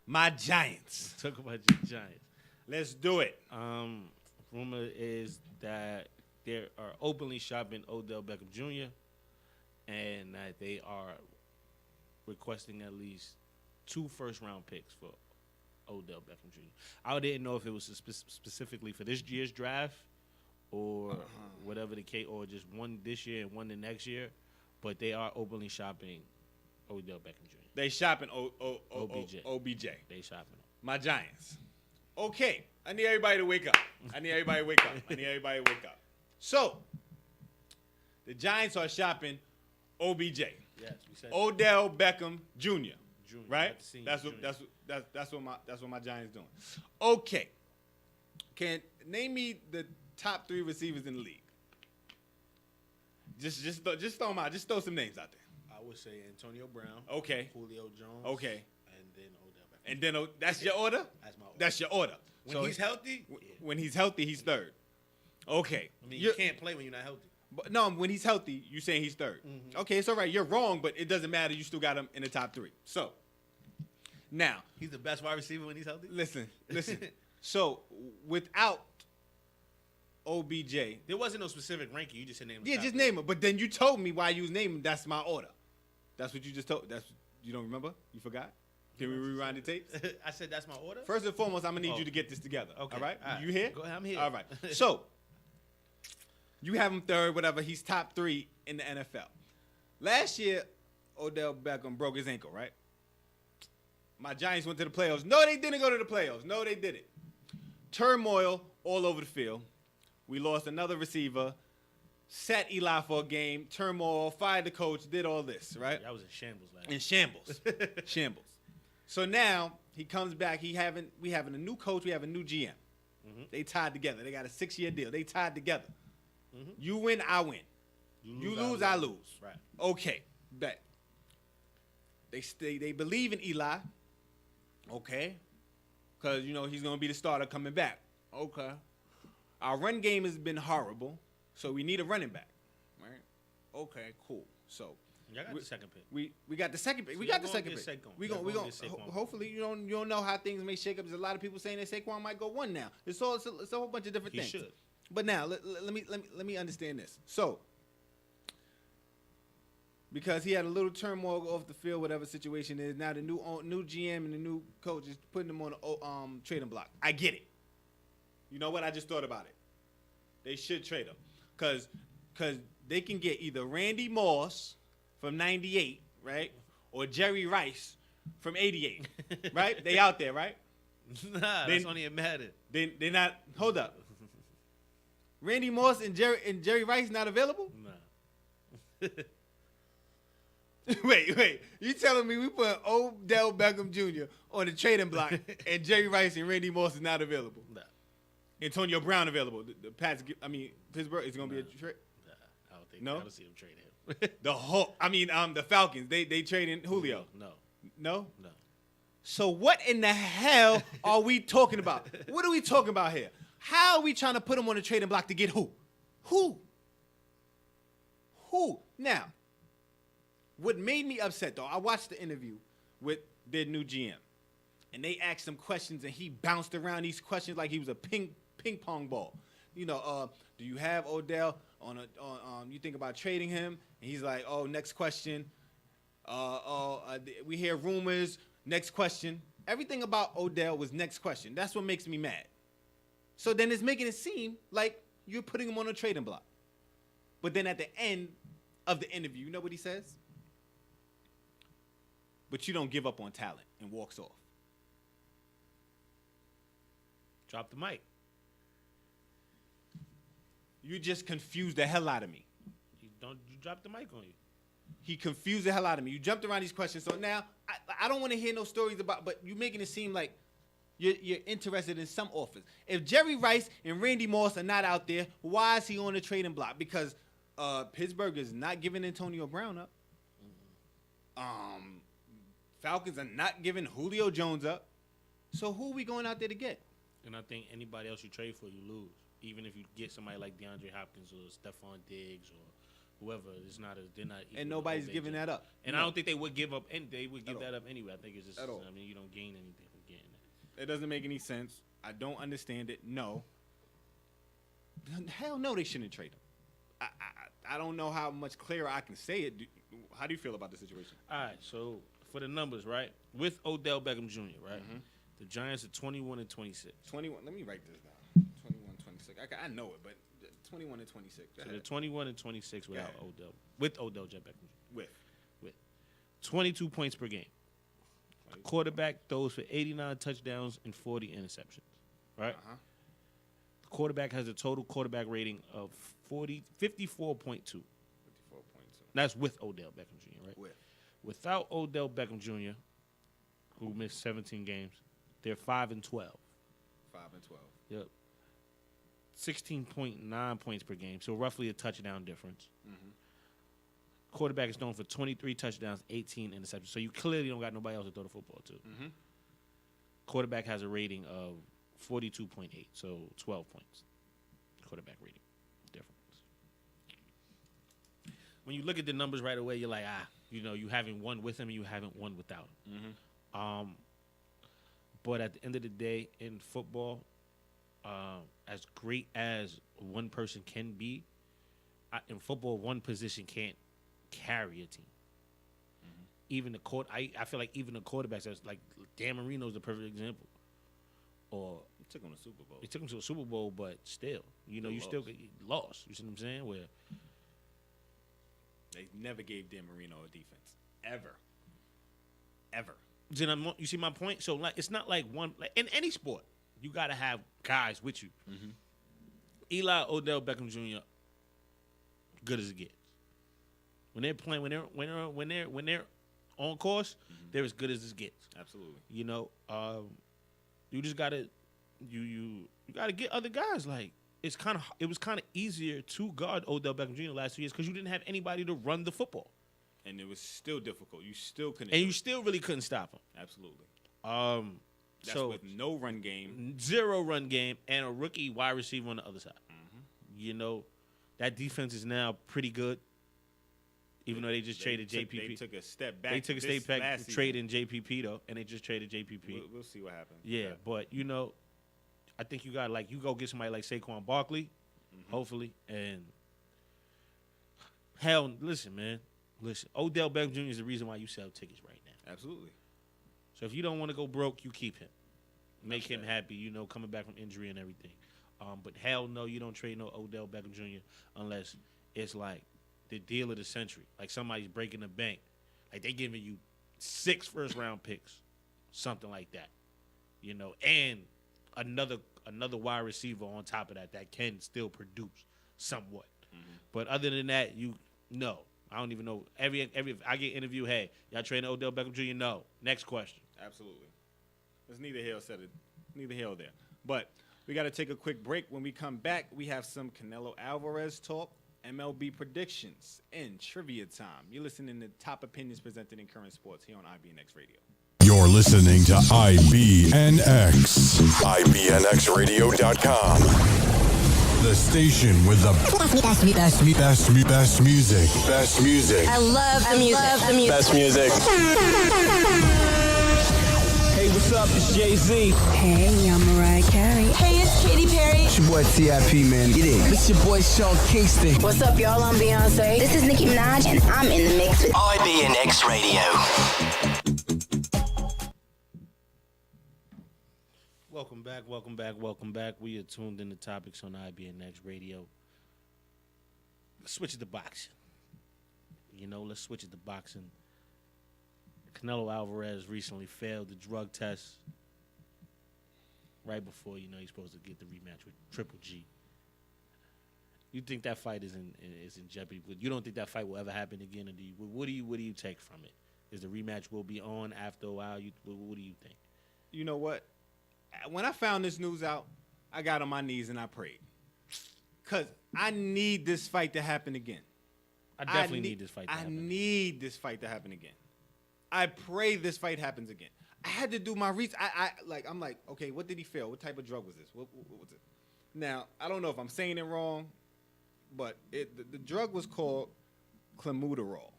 C: my Giants.
D: Let's talk about your Giants.
C: Let's do it.
D: Rumor is that they are openly shopping Odell Beckham Jr. and that they are requesting at least 2 first-round picks for Odell Beckham Jr. I didn't know if it was specifically for this year's draft or whatever the case, or just one this year and one the next year, but they are openly shopping Odell Beckham Jr.
C: They shopping
D: OBJ.
C: OBJ.
D: They shopping him.
C: My Giants. Okay, I need everybody to wake up. I need everybody to wake up. So, the Giants are shopping OBJ.
D: Yes, we said
C: Odell Beckham Jr. Right?
D: That's
C: what my Giants doing. Okay. Can name me the top 3 receivers in the league? Just throw them out. Just throw some names out there.
D: I would say Antonio Brown.
C: Okay.
D: Julio Jones.
C: Okay.
D: And then Odell Beckham.
C: And then that's your order?
D: That's my order.
C: That's your order.
D: When he's healthy?
C: When he's healthy, he's third. Okay.
D: I mean, you can't play when you're not healthy.
C: But no, when he's healthy, you're saying he's third. Mm-hmm. Okay, it's all right. You're wrong, but it doesn't matter. You still got him in the top 3. So, now.
D: He's the best wide receiver when he's healthy?
C: Listen. So, without OBJ.
D: There wasn't no specific ranking. You just said name him.
C: Yeah, just name him. But then you told me why you was naming him. That's my order. That's what you just told. You don't remember? You forgot? Can we rewind the tapes?
D: I said that's my order?
C: First and foremost, I'm going to need you to get this together.
D: Okay.
C: All right?
D: All right.
C: You here?
D: Go ahead. I'm here.
C: All right. So, you have him third, whatever. He's top 3 in the NFL. Last year, Odell Beckham broke his ankle, right? My Giants went to the playoffs. No, they didn't go to the playoffs. No, they didn't. Turmoil all over the field. We lost another receiver. Sat Eli for a game. Turmoil. Fired the coach. Did all this, right?
D: I was in shambles last
C: In shambles. Shambles. So now he comes back. We having a new coach. We have a new GM. Mm-hmm. They tied together. They got a 6-year deal. They tied together. Mm-hmm. You win, I win. You lose, I lose.
D: Right.
C: Okay. Bet. They believe in Eli. Okay. Because, you know, he's going to be the starter coming back. Okay. Our run game has been horrible, so we need a running back. Right? Okay, cool. So
D: Y'all got the second pick.
C: We got the second pick.
D: So
C: we
D: y'all
C: got the
D: gonna
C: second
D: get
C: pick.
D: Saquon.
C: We
D: Y'all
C: gonna
D: gonna get Saquon.
C: hopefully you don't know how things may shake up. There's a lot of people saying that Saquon might go 1 now. It's a whole bunch of different
D: He
C: things.
D: should.
C: But now let me understand this. So because he had a little turmoil off the field, whatever situation is, now the new GM and the new coach is putting him on a trading block. I get it. You know what? I just thought about it. They should trade him because they can get either Randy Moss from '98, right, or Jerry Rice from '88, right? They out there, right?
D: Nah, that's only a matter.
C: They're not. Hold up. Randy Moss and Jerry Rice not available?
D: Nah.
C: Wait. You telling me we put Odell Beckham Jr. on the trading block and Jerry Rice and Randy Moss is not available?
D: Nah.
C: Antonio Brown available. The Pittsburgh is going to be a trade.
D: Nah, I don't think.
C: No?
D: I don't see them trade him.
C: The Falcons. They trading Julio.
D: No.
C: No?
D: No.
C: So what in the hell are we talking about? What are we talking about here? How are we trying to put him on the trading block to get who? Who? Now, what made me upset, though, I watched the interview with their new GM, and they asked him questions, and he bounced around these questions like he was a ping pong ball. You know, do you have Odell you think about trading him? And he's like, oh, next question. We hear rumors. Next question. Everything about Odell was next question. That's what makes me mad. So then it's making it seem like you're putting him on a trading block. But then at the end of the interview, you know what he says? But you don't give up on talent, and walks off.
D: Drop the mic.
C: You just confused the hell out of me.
D: You drop the mic on you.
C: He confused the hell out of me. You jumped around these questions. So now I don't want to hear no stories about, but you're making it seem like you're interested in some offers. If Jerry Rice and Randy Moss are not out there, why is he on the trading block? Because Pittsburgh is not giving Antonio Brown up. Falcons are not giving Julio Jones up. So who are we going out there to get?
D: And I think anybody else you trade for, you lose. Even if you get somebody like DeAndre Hopkins or Stephon Diggs or whoever, they're not.
C: And nobody's giving that up.
D: And I don't think they would give up. And they would give that up anyway. I think it's just.
C: At all.
D: I mean, you don't gain anything from getting that.
C: It doesn't make any sense. I don't understand it. No. Hell no, they shouldn't trade him. I don't know how much clearer I can say it. How do you feel about the situation?
D: All right, so for the numbers, right, with Odell Beckham Jr., right, the Giants are 21-26.
C: 21. Let me write this down. 21-26. I know it, but 21 and 26.
D: So they're 21-26 without Odell. With Odell Beckham Jr.
C: With
D: 22 points per game. A quarterback throws for 89 touchdowns and 40 interceptions. Right? The quarterback has a total quarterback rating of 54.2.
C: 54.2.
D: That's with Odell Beckham Jr., right? Without Odell Beckham Jr., who missed 17 games, they're 5-12.
C: 5 and 12.
D: Yep. 16.9 points per game, so roughly a touchdown difference. Quarterback is known for 23 touchdowns, 18 interceptions. So you clearly don't got nobody else to throw the football to. Quarterback has a rating of 42.8, so 12 points. Quarterback rating difference. When you look at the numbers right away, you're like, you haven't won with him and you haven't won without him. But at the end of the day, in football, as great as one person can be, in football, one position can't carry a team. Even the I feel like even the quarterbacks, like Dan Marino's the perfect example. Or
C: He took him to the Super Bowl.
D: he took him to a Super Bowl, but still, you still lost. You see what I'm saying? Where
C: They never gave Dan Marino a defense. Ever.
D: you see my point? So like, it's not like one in any sport. You got to have guys with you. Eli Odell Beckham Jr. good as it gets. When they're playing, when they're on course, they're as good as it gets.
C: Absolutely.
D: You just gotta you gotta get other guys. Like it was kind of easier to guard Odell Beckham Jr. last 2 years because you didn't have anybody to run the football,
C: And it was still difficult. You still couldn't.
D: and you still really couldn't stop him.
C: Absolutely. That's
D: So
C: with no run game.
D: 0 run game and a rookie wide receiver on the other side. That defense is now pretty good. Even though they just traded JPP.
C: They took a step back.
D: They took a
C: this
D: step back
C: last season.
D: trading JPP though, and they just traded JPP.
C: We'll see what happens.
D: Yeah, but I think you got you go get somebody like Saquon Barkley, hopefully, and hell, listen, man, Odell Beckham Jr. is the reason why you sell tickets right now.
C: Absolutely.
D: So if you don't want to go broke, you keep him, make him happy. Coming back from injury and everything. But hell no, you don't trade no Odell Beckham Jr. unless it's like the deal of the century, like somebody's breaking the bank, like they giving you 6 first-round picks, something like that, and another wide receiver on top of that can still produce somewhat. But other than that, I don't even know. Every I get interviewed, hey, y'all trading Odell Beckham Jr.? No. Next question.
C: Absolutely. There's neither here or there. But we got to take a quick break. When we come back, we have some Canelo Alvarez talk, MLB predictions, and trivia time. You're listening to Top Opinions presented in Current Sports here on IBNX Radio.
A: You're listening to IBNX. IBNXradio.com. The station with the best music. Best music.
E: I love the music.
F: Best music. Hey, what's up? It's Jay-Z.
E: Hey, I'm Mariah Carey. Hey, it's Katy Perry.
G: It's your boy T.I.P., man. Get it. It's your boy Sean Kingston.
E: What's up, y'all? I'm Beyonce. This is Nicki Minaj, and I'm in the mix with
F: IBNX Radio.
D: Welcome back. We are tuned in to topics on IBNX Radio. Let's switch it to boxing. Let's switch it to boxing. Canelo Alvarez recently failed the drug test right before, he's supposed to get the rematch with Triple G. You think that fight is in jeopardy? You don't think that fight will ever happen again? Or what do you take from it? Is the rematch will be on after a while? What do you think?
C: You know what? When I found this news out, I got on my knees and I prayed. Because I need this fight to happen again.
D: I definitely need this fight to happen.
C: I need this fight to happen again. I pray this fight happens again. I had to do my research. I'm like, okay, what did he fail? What type of drug was this? What was it? Now, I don't know if I'm saying it wrong, but the drug was called clenbuterol.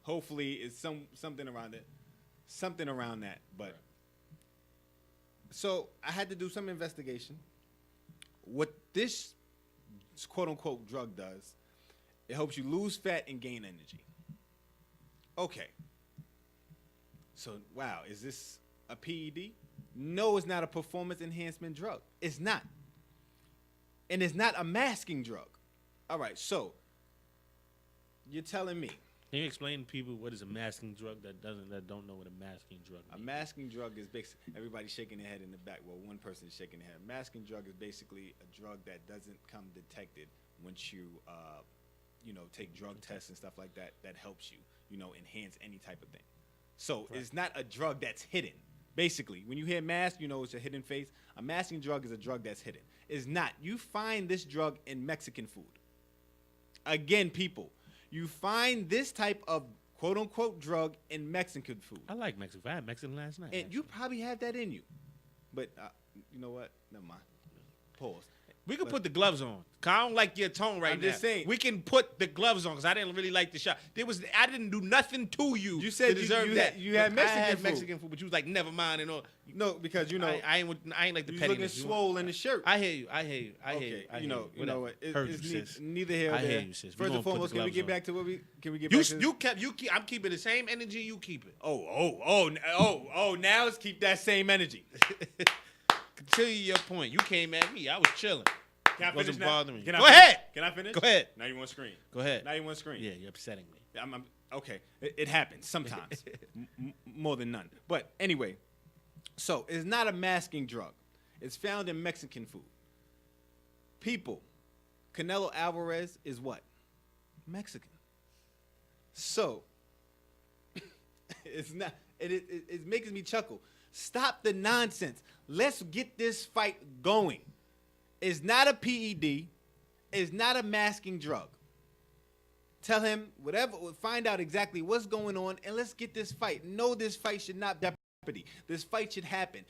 C: Hopefully, it's something around it, something around that. But so I had to do some investigation. What this quote unquote drug does, it helps you lose fat and gain energy. Okay. So, wow, is this a PED? No, it's not a performance enhancement drug. It's not. And it's not a masking drug. All right, so you're telling me.
D: Can you explain to people what is a masking drug that don't know what a masking drug is?
C: A masking drug is basically, everybody's shaking their head in the back. Well, one person is shaking their head. Masking drug is basically a drug that doesn't come detected once you, take drug tests and stuff like that. That helps you, enhance any type of thing. So It's not a drug that's hidden. Basically, when you hear mask, it's a hidden face. A masking drug is a drug that's hidden. It's not. You find this drug in Mexican food. Again, people, you find this type of quote-unquote drug in Mexican food.
D: I like Mexican food. I had Mexican last night.
C: And you probably have that in you. But you know what? Never mind. Pause.
D: We could put the gloves on. 'Cause I don't like your tone right now.
C: I'm just saying.
D: We can put the gloves on because I didn't really like the shot. I didn't do nothing to you.
C: You said
D: to deserve that.
C: You had Mexican
D: I had
C: food.
D: Mexican food, but you was like, never mind and all.
C: No, because
D: I ain't like the
C: you was
D: pettiness.
C: looking swole in the shirt.
D: I hear you.
C: Okay, you know what?
D: Heard
C: It's
D: you, sis.
C: neither here nor
D: I
C: there.
D: hear you, sis.
C: First and foremost, can we get back to what we? Can we get back to?
D: I'm keeping the same energy you keep it.
C: Now let's keep that same energy.
D: Continue your point. You came at me. I was chilling.
C: Can I finish
D: Wasn't
C: now?
D: bothering you.
C: Can I
D: Go
C: finish?
D: ahead.
C: Can I finish?
D: Go ahead.
C: Now you want screen.
D: Go ahead.
C: Now you want screen.
D: Yeah, you're upsetting me.
C: I'm okay. It happens sometimes, more than none. But anyway, so it's not a masking drug. It's found in Mexican food. People, Canelo Alvarez is what? Mexican. So it's not. It makes me chuckle. Stop the nonsense. Let's get this fight going. It's not a PED. It's not a masking drug. Tell him whatever, find out exactly what's going on, and let's get this fight. No, this fight should not be jeopardy. This fight should happen.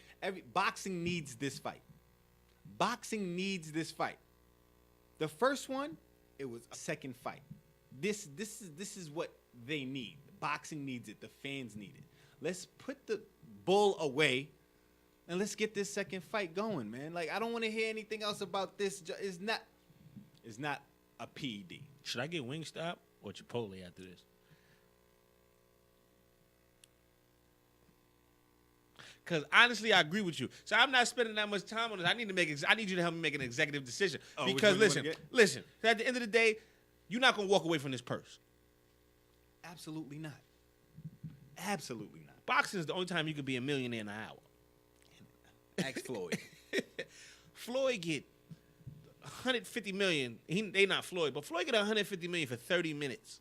C: Boxing needs this fight. Boxing needs this fight. The first one, it was a second fight. This is what they need. Boxing needs it. The fans need it. Let's put the bull away, and let's get this second fight going, man. Like I don't want to hear anything else about this. It's not a PED.
D: Should I get Wingstop or Chipotle after this? Because honestly, I agree with you. So I'm not spending that much time on this. I need you to help me make an executive decision.
C: Oh,
D: because
C: which one you wanna
D: listen. At the end of the day, you're not gonna walk away from this purse.
C: Absolutely not. Absolutely not.
D: Boxing is the only time you could be a millionaire in an hour.
C: Ask Floyd.
D: Floyd get 150 million. They not Floyd, but Floyd get 150 million for 30 minutes.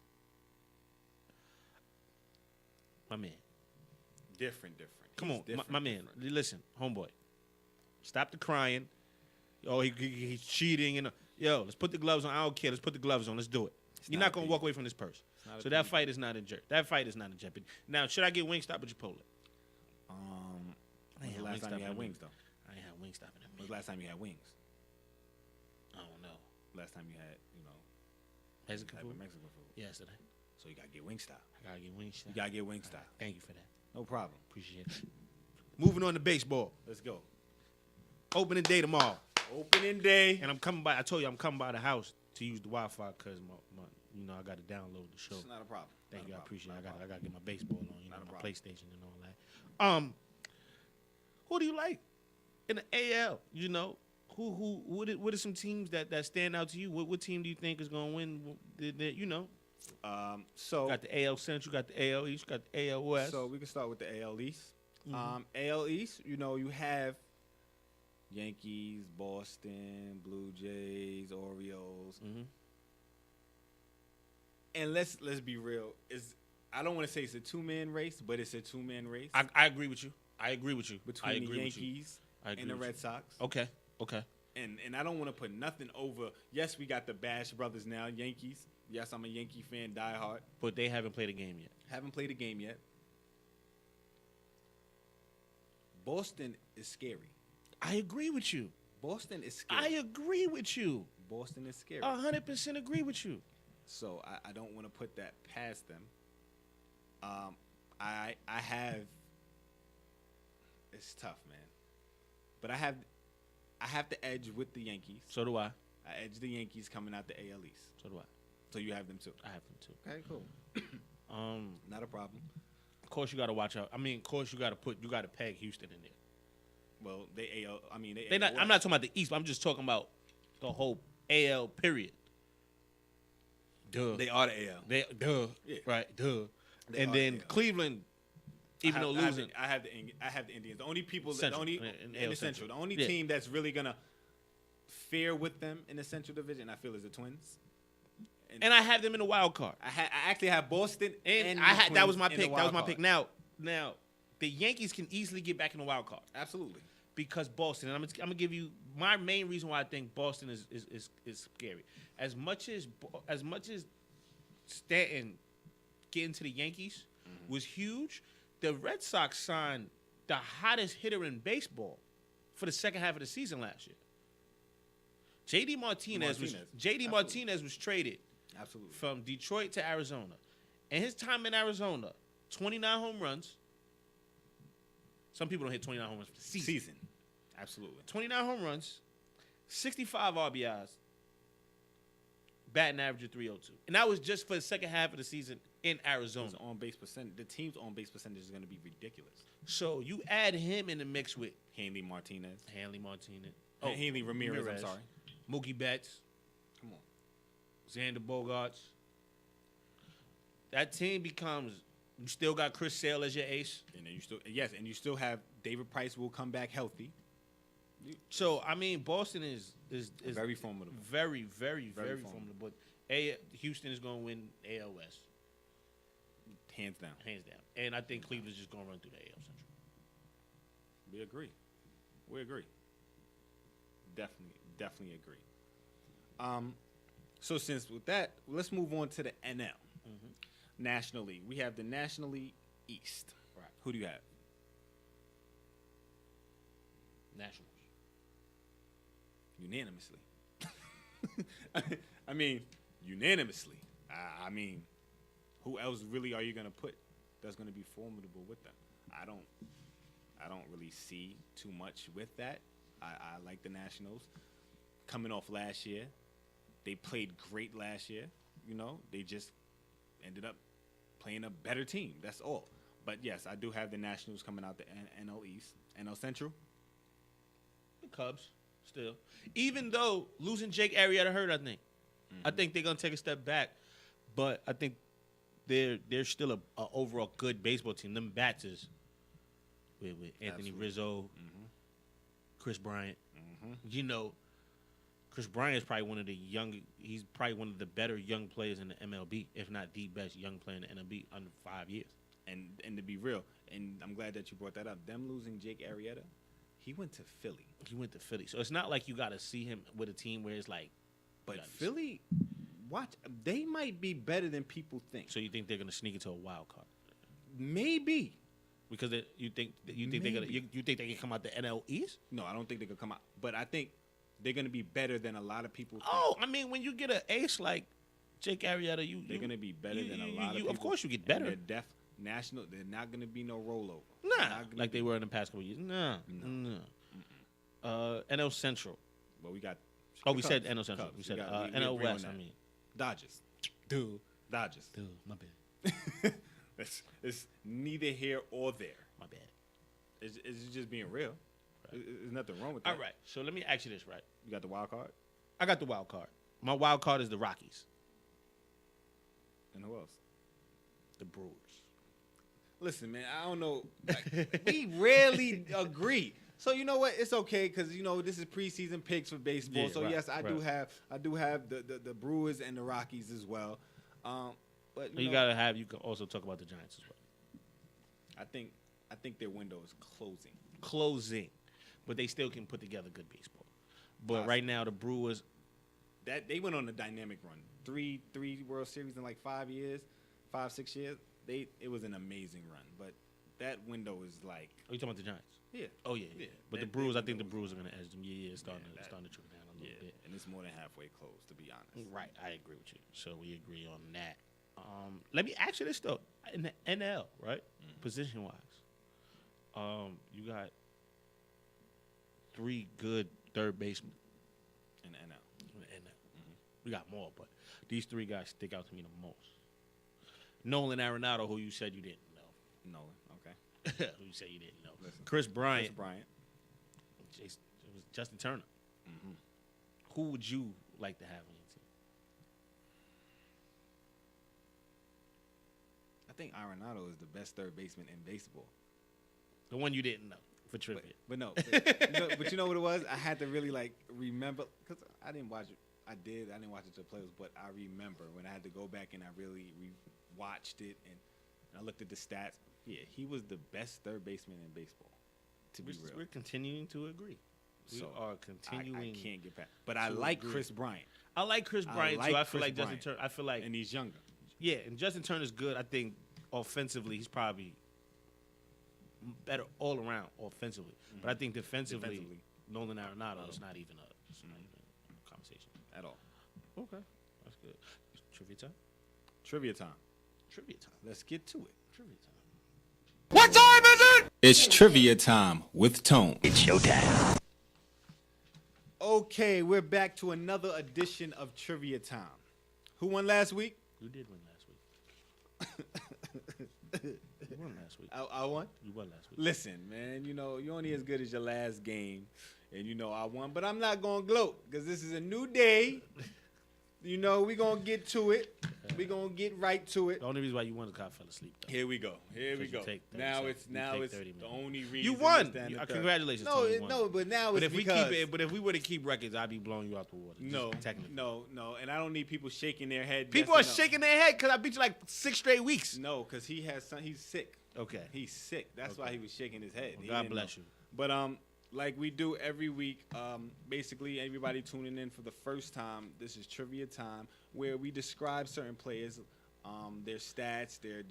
D: My man.
C: Different.
D: Come
C: He's
D: on,
C: different,
D: my man.
C: different.
D: Listen, homeboy. Stop the crying. Oh, he's cheating. And yo, let's put the gloves on. I don't care. Let's put the gloves on. Let's do it. You're not going to walk away from this purse. So that fight is not in jeopardy. That fight is not in jeopardy. Now, should I get Wingstop or Chipotle?
C: When's the last time you had wings, though?
D: I ain't had Wingstop in a
C: When's
D: minute.
C: the last time you had wings?
D: I don't know.
C: Last time you had,
D: Mexican food?
C: Mexican food.
D: Yesterday.
C: So you gotta get Wingstop.
D: I got to get Wingstop.
C: You gotta get Wingstop.
D: Thank you for that.
C: No problem.
D: Appreciate it. Moving on to baseball.
C: Let's go.
D: Opening day tomorrow.
C: Opening day.
D: And I'm coming by. I told you I'm coming by the house to use the Wi-Fi because I got to download the show.
C: It's not a problem.
D: Thank
C: Not
D: you.
C: a
D: I
C: problem.
D: appreciate it.
C: Not a
D: I got to get my baseball on,
C: Not a
D: my
C: problem.
D: PlayStation and all that. Who do you like in the AL? What are some teams that stand out to you? What team do you think is going to win?
C: So
D: Got the AL Central, got the AL East, got the AL West.
C: So we can start with the AL East.
D: Mm-hmm.
C: AL East, you have Yankees, Boston, Blue Jays, Orioles.
D: Mhm.
C: And let's be real. I don't want to say it's a two-man race, but it's a two-man race
D: I agree with you. I agree with you. I
C: between
D: agree
C: the
D: with you.
C: Yankees
D: I agree
C: and the
D: with you.
C: Red Sox.
D: Okay.
C: And I don't want to put nothing over. Yes, we got the Bash brothers now, Yankees. Yes, I'm a Yankee fan, diehard.
D: But they haven't played a game yet.
C: Haven't played a game yet. Boston is scary.
D: I agree with you.
C: Boston is scary.
D: I agree with you.
C: Boston is scary.
D: 100% agree with you.
C: So I don't want to put that past them. I have. It's tough, man. But I have the edge with the Yankees.
D: So do I.
C: I edge the Yankees coming out the AL East.
D: So do I.
C: So you have them too.
D: I have them too.
C: Okay, cool. Not a problem.
D: Of course you got to watch out. I mean, of course you got to peg Houston in there.
C: Well, they AL. I mean,
D: They not. I'm not talking about the East. But I'm just talking about the whole AL period. Duh.
C: They are the AL. Yeah.
D: Right. Duh.
C: They
D: And
C: are
D: then
C: the AL.
D: Cleveland, even though losing,
C: I have the Indians. The only people,
D: Central,
C: the only
D: in
C: in
D: AL
C: the Central, the only
D: Yeah.
C: team that's really gonna fare with them in the Central Division, I feel, is the Twins.
D: and I have them in the wild card.
C: I actually have Boston,
D: And
C: the
D: I had that
C: Twins
D: was my
C: in the
D: pick. That was
C: wild
D: my
C: card.
D: pick. Now, the Yankees can easily get back in the wild card
C: Absolutely.
D: because Boston. And I'm gonna give you my main reason why I think Boston is scary. As much as Stanton getting to the Yankees was huge, the Red Sox signed the hottest hitter in baseball for the second half of the season last year. JD Martinez was traded
C: Absolutely.
D: from Detroit to Arizona. And his time in Arizona, 29 home runs. Some people don't hit 29 home runs for the season.
C: Absolutely.
D: 29 home runs, 65 RBIs, batting average of 302. And that was just for the second half of the season in Arizona.
C: His on-base percent. The team's on-base percentage is going to be ridiculous.
D: So you add him in the mix with
C: Hanley Martinez.
D: Hanley Martinez.
C: Hanley Ramirez, I'm sorry.
D: Mookie Betts.
C: Come on.
D: Xander Bogaerts. That team becomes. You still got Chris Sale as your ace.
C: And then you still have David Price will come back healthy.
D: So I mean, Boston is
C: Very formidable.
D: very, very, very
C: formidable.
D: formidable. Houston is going to win AL West,
C: Hands down.
D: hands down, and I think Cleveland's just going to run through the AL Central.
C: We agree. Definitely agree. So since with that, let's move on to the NL. National League. We have the National League East.
D: Right.
C: Who do you have?
D: Nationals.
C: Unanimously. I mean, unanimously. I mean, who else really are you gonna put that's gonna be formidable with them? I don't really see too much with that. I like the Nationals coming off last year. They played great last year. You know, they just ended up playing a better team. That's all. But yes, I do have the Nationals coming out the NL East, NL Central.
D: The Cubs still, even though losing Jake Arrieta hurt, I think they're gonna take a step back. But I think they're still a overall good baseball team. Them bats is with Anthony
C: Absolutely.
D: Rizzo, Chris Bryant. You know, Chris Bryant is probably one of the he's probably one of the better young players in the MLB, if not the best young player in the MLB under 5 years.
C: And to be real, and I'm glad that you brought that up. Them losing Jake Arrieta, he went to Philly.
D: So it's not like you got to see him with a team where it's like,
C: But Philly, watch, they might be better than people think.
D: so you think they're gonna sneak into a wild card
C: Maybe.
D: because you think they're gonna you think they can come out the NL East?
C: No, I don't think they could come out. But I think they're going to be better than a lot of people think.
D: Oh, I mean, when you get an ace like Jake Arrieta,
C: They're going to be better than a lot of
D: you-
C: people.
D: Of course, you get
C: And
D: better.
C: they're national. They're not going to be no rollover.
D: Nah,
C: They're not gonna
D: like they
C: be-
D: were in the past couple of years. Nah. NL Central.
C: But we got.
D: Oh, we
C: the
D: said
C: Cubs.
D: NL Central.
C: Cubs.
D: We said
C: got- we
D: NL
C: agree on
D: West.
C: that.
D: I mean,
C: Dodgers. Dodgers.
D: dude, my bad.
C: It's neither here or there.
D: My bad.
C: It's just being real. There's nothing wrong with that.
D: All right. So let me ask you this, right?
C: You got the wild card.
D: I got the wild card. My wild card is the Rockies,
C: And who else?
D: the Brewers.
C: Listen, man, I don't know. Like, we rarely agree. So you know what? It's okay because you know this is preseason picks for baseball.
D: Yeah,
C: so
D: right,
C: yes, I do
D: right.
C: have the Brewers and the Rockies as well. But
D: You
C: know,
D: you can also talk about the Giants as well.
C: I think their window is
D: Closing, but they still can put together good baseball. But
C: Possibly.
D: right now, the Brewers,
C: That they went on a dynamic run. Three World Series in like 5 years, 5-6 years. It was an amazing run. But that window is like
D: are you talking about the Giants?
C: yeah.
D: Oh yeah.
C: Yeah,
D: But
C: that-
D: the Brewers, I
C: that
D: think the
C: window
D: Brewers are going to edge them. Yeah, it's starting
C: that-
D: to trickle down a little bit.
C: And it's more than halfway closed, to be honest.
D: Right, I agree with you. So we agree on that. Let me ask you this though: in the NL, right, position wise, you got 3 good third basemen
C: In the NL.
D: in the NL. We got more, but these 3 guys stick out to me the most. Nolan Arenado, who you said you didn't know,
C: Nolan. Okay.
D: who you said you didn't know.
C: Listen.
D: Chris Bryant,
C: Chris Bryant.
D: it was Justin Turner. Who would you like to have on your team?
C: I think Arenado is the best third baseman in baseball.
D: The one you didn't know for trivia.
C: But no. But you know what it was? I had to really like remember because I didn't watch it. I didn't watch it to the playoffs, but I remember when I had to go back and I really watched it and I looked at the stats. Yeah, he was the best third baseman in baseball. To be real,
D: We're continuing to agree. We
C: So,
D: are continuing.
C: I can't get past. But I like
D: agree.
C: Chris Bryant,
D: I like Chris Bryant
C: like
D: too. I feel
C: Chris
D: like Justin
C: Bryant.
D: Turner. I feel like
C: and he's younger.
D: yeah, and Justin Turner's good. I think offensively, he's probably better all around offensively. But I think defensively, Nolan Arenado is not even a conversation
C: At all.
D: Okay, that's good. Trivia time.
C: Trivia time.
D: Trivia time.
C: Let's get to it.
D: Trivia time.
B: It's trivia time with Tone.
C: Okay, we're back to another edition of Trivia Time. Who won last week?
D: You did win last week. You won last week.
C: I won.
D: You won last week.
C: Listen, man, you know, you're only as good as your last game. And, you know, I won. But I'm not going to gloat because this is a new day. You know, we're going to get to it. We're going to get right to it.
D: The only reason why you won is because I fell asleep. Though.
C: Here we go. Here we
D: Because you
C: go.
D: take 30
C: Now
D: seconds.
C: it's
D: You
C: now
D: take
C: it's
D: 30
C: the
D: minutes.
C: only reason.
D: You
C: this,
D: won.
C: that, and the third.
D: Congratulations.
C: No,
D: Tony, you won.
C: no, but now
D: But
C: it's
D: if we
C: because
D: keep it, but if we were to keep records, I'd be blowing you out the water.
C: no,
D: Just technically.
C: no, and I don't need people shaking their head.
D: People are
C: yes or no.
D: shaking their head because I beat you like 6 straight weeks.
C: No, because he has some. He's sick.
D: Okay.
C: He's sick. That's why he was shaking his head.
D: Well,
C: He
D: God
C: didn't
D: bless
C: know.
D: you.
C: But like we do every week, basically everybody tuning in for the first time, this is Trivia Time, where we describe certain players, their stats, their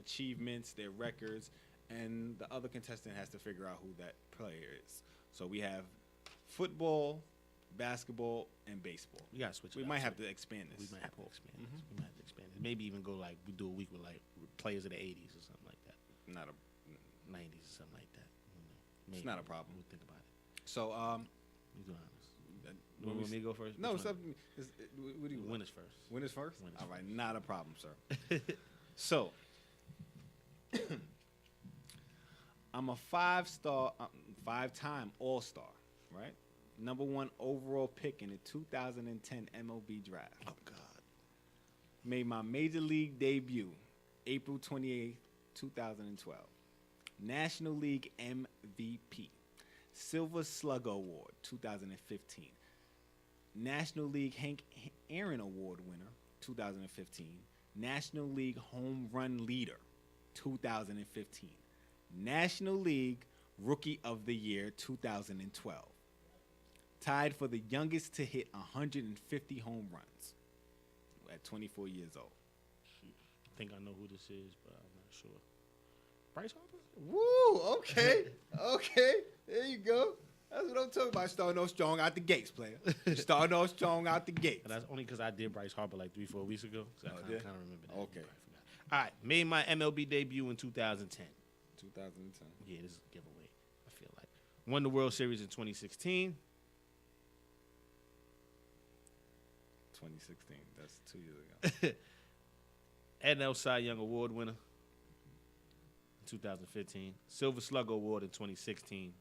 C: achievements, their records, and the other contestant has to figure out who that player is. So we have football, basketball, and baseball.
D: We gotta switch it
C: We
D: up,
C: might
D: too.
C: have to expand
D: We
C: this.
D: might have to expand this. We might have to expand this. Maybe even go like we do a week with like players of the 80s or something like that,
C: Not a.
D: 90s or something like that.
C: It's not a problem.
D: We'll think about it.
C: So
D: You go honest.
C: when
D: You
C: we
D: want me to go first?
C: no,
D: Which one?
C: what do you want?
D: Winners first.
C: Winners first.
D: Winners
C: All right, not a problem, sir. So I'm a five-time All-Star, right? Number 1 overall pick in the 2010 MLB draft.
D: Oh God.
C: Made my major league debut April 28th, 2012. National League MVP. Silver Slugger Award 2015. National League Hank Aaron Award winner 2015. National League Home Run Leader 2015. National League Rookie of the Year 2012. Tied for the youngest to hit 150 home runs at 24 years old.
D: I think I know who this is, but I'm not sure. Bryce Harper?
C: Woo! Okay, okay. There you go. That's what I'm talking about. Starting off strong out the gates, player. Starting off strong out the gates.
D: And that's only because I did Bryce Harper like 3-4 weeks ago. So I kind
C: did?
D: of remember that.
C: Okay.
D: I forgot. All right. Made my MLB debut in 2010.
C: 2010.
D: Yeah, this is a giveaway, I feel like. Won the World Series in 2016.
C: 2016. That's 2 years ago.
D: NL Cy Young Award winner in 2015. Silver Slugger Award in 2016.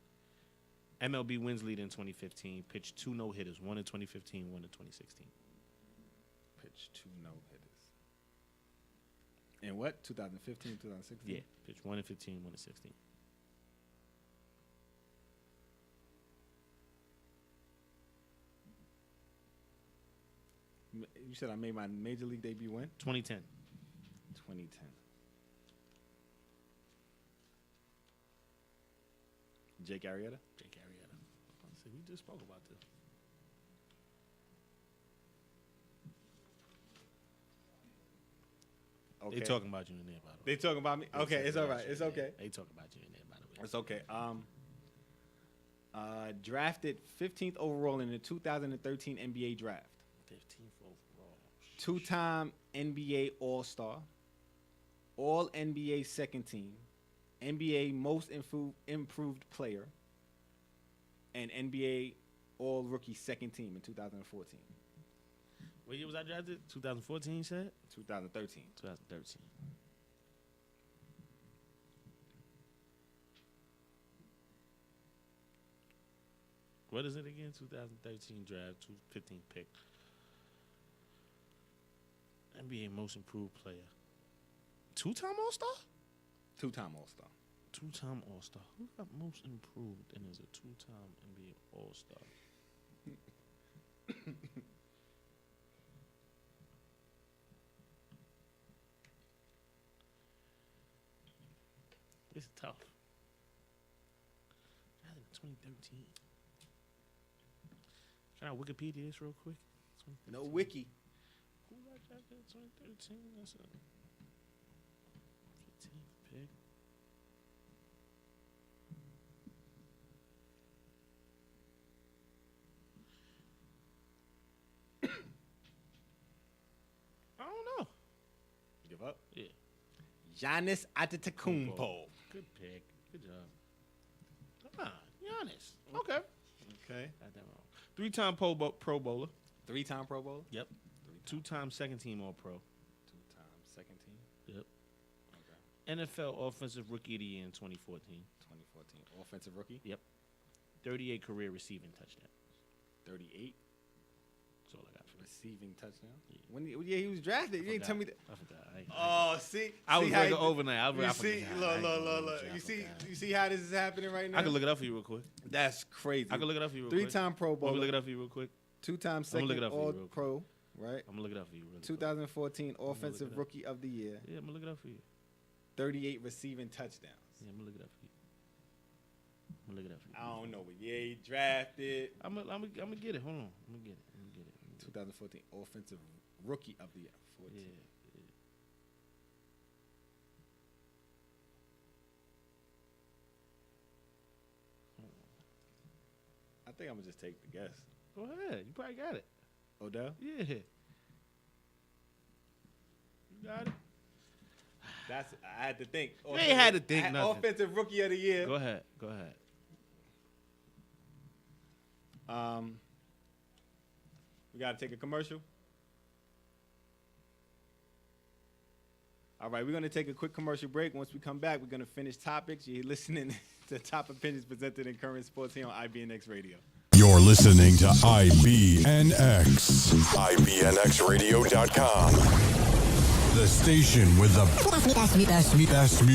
D: MLB wins leader in 2015. Pitched 2 no-hitters, one in 2015, one in 2016.
C: Pitch 2 no-hitters. In what? 2015, 2016?
D: Yeah, pitched 1 in 15, 1 in 16.
C: You said I made my major league debut when?
D: 2010.
C: 2010. Jake Arrieta?
D: Jake Arrieta. See, we just spoke about this.
C: Okay.
D: They talking about you in there, by the way.
C: They talking about me? Okay, it's all right. It's okay.
D: They talking about you in there, by the way.
C: It's okay. Drafted 15th overall in the 2013 NBA draft.
D: 15th overall.
C: 2-time NBA All-Star. All NBA second team. NBA most improved player. And NBA All Rookie second team in 2014.
D: What year was I drafted? 2014, you said?
C: 2013.
D: 2013. What is it again? 2013 draft, 2015 pick. NBA most improved player. 2-time All-Star?
C: 2-time All-Star.
D: 2-time All-Star. Who got most improved and is a 2-time NBA All-Star? It's tough. I think 2013. Can I Wikipedia this real quick?
C: No wiki.
D: Who got drafted in 2013? That's a 15th pick. I don't know.
C: Give up.
D: Yeah.
C: Giannis Antetokounmpo.
D: Good pick. Good job. Ah, Giannis. Okay.
C: Okay.
D: Got that wrong. 3-time Pro Bowler.
C: 3-time Pro Bowl.
D: Yep. 2-time second team All Pro.
C: 2-time second team.
D: Yep.
C: Okay.
D: NFL Offensive Rookie of the Year in 2014.
C: 2014. Offensive rookie.
D: Yep. 38 career receiving touchdowns.
C: 38
D: That's all I got for this.
C: receiving touchdown.
D: Yeah.
C: When he was drafted. You didn't tell me that.
D: I forgot.
C: Oh, see.
D: I was
C: see how
D: working
C: he-
D: overnight. I
C: You see, look. You see how this is happening right now.
D: I can look it up for you real quick.
C: That's crazy.
D: I can look it up for you real quick.
C: 3-time Pro
D: Want me
C: Bowl.
D: to look it up for you real quick?
C: 2-time
D: I'ma
C: second
D: look it up for you
C: All
D: real quick.
C: Pro. Right.
D: I'm gonna look it up for you really quick.
C: 2014
D: look
C: Offensive
D: it up.
C: Rookie of the Year.
D: Yeah, I'm gonna look it up for you.
C: 38 receiving touchdowns.
D: Yeah, I'm gonna look it up for you. I'm gonna look it up for you.
C: I don't know, but yeah, he drafted.
D: I'm gonna get it. Hold on. I'm gonna get it.
C: 2014 Offensive Rookie of the Year. 14.
D: Yeah.
C: I think I'm gonna just take the guess.
D: Go ahead. You probably got it.
C: Odell?
D: Yeah. You got it.
C: I had to think.
D: You ain't had to think nothing.
C: Offensive Rookie of the Year.
D: Go ahead. Go ahead.
C: We got to take a commercial. All right, we're going to take a quick commercial break. Once we come back, we're going to finish topics. You're listening to Top Opinions presented in Current Sports here on IBNX Radio.
A: You're listening to IBNX. IBNXradio.com. The station with the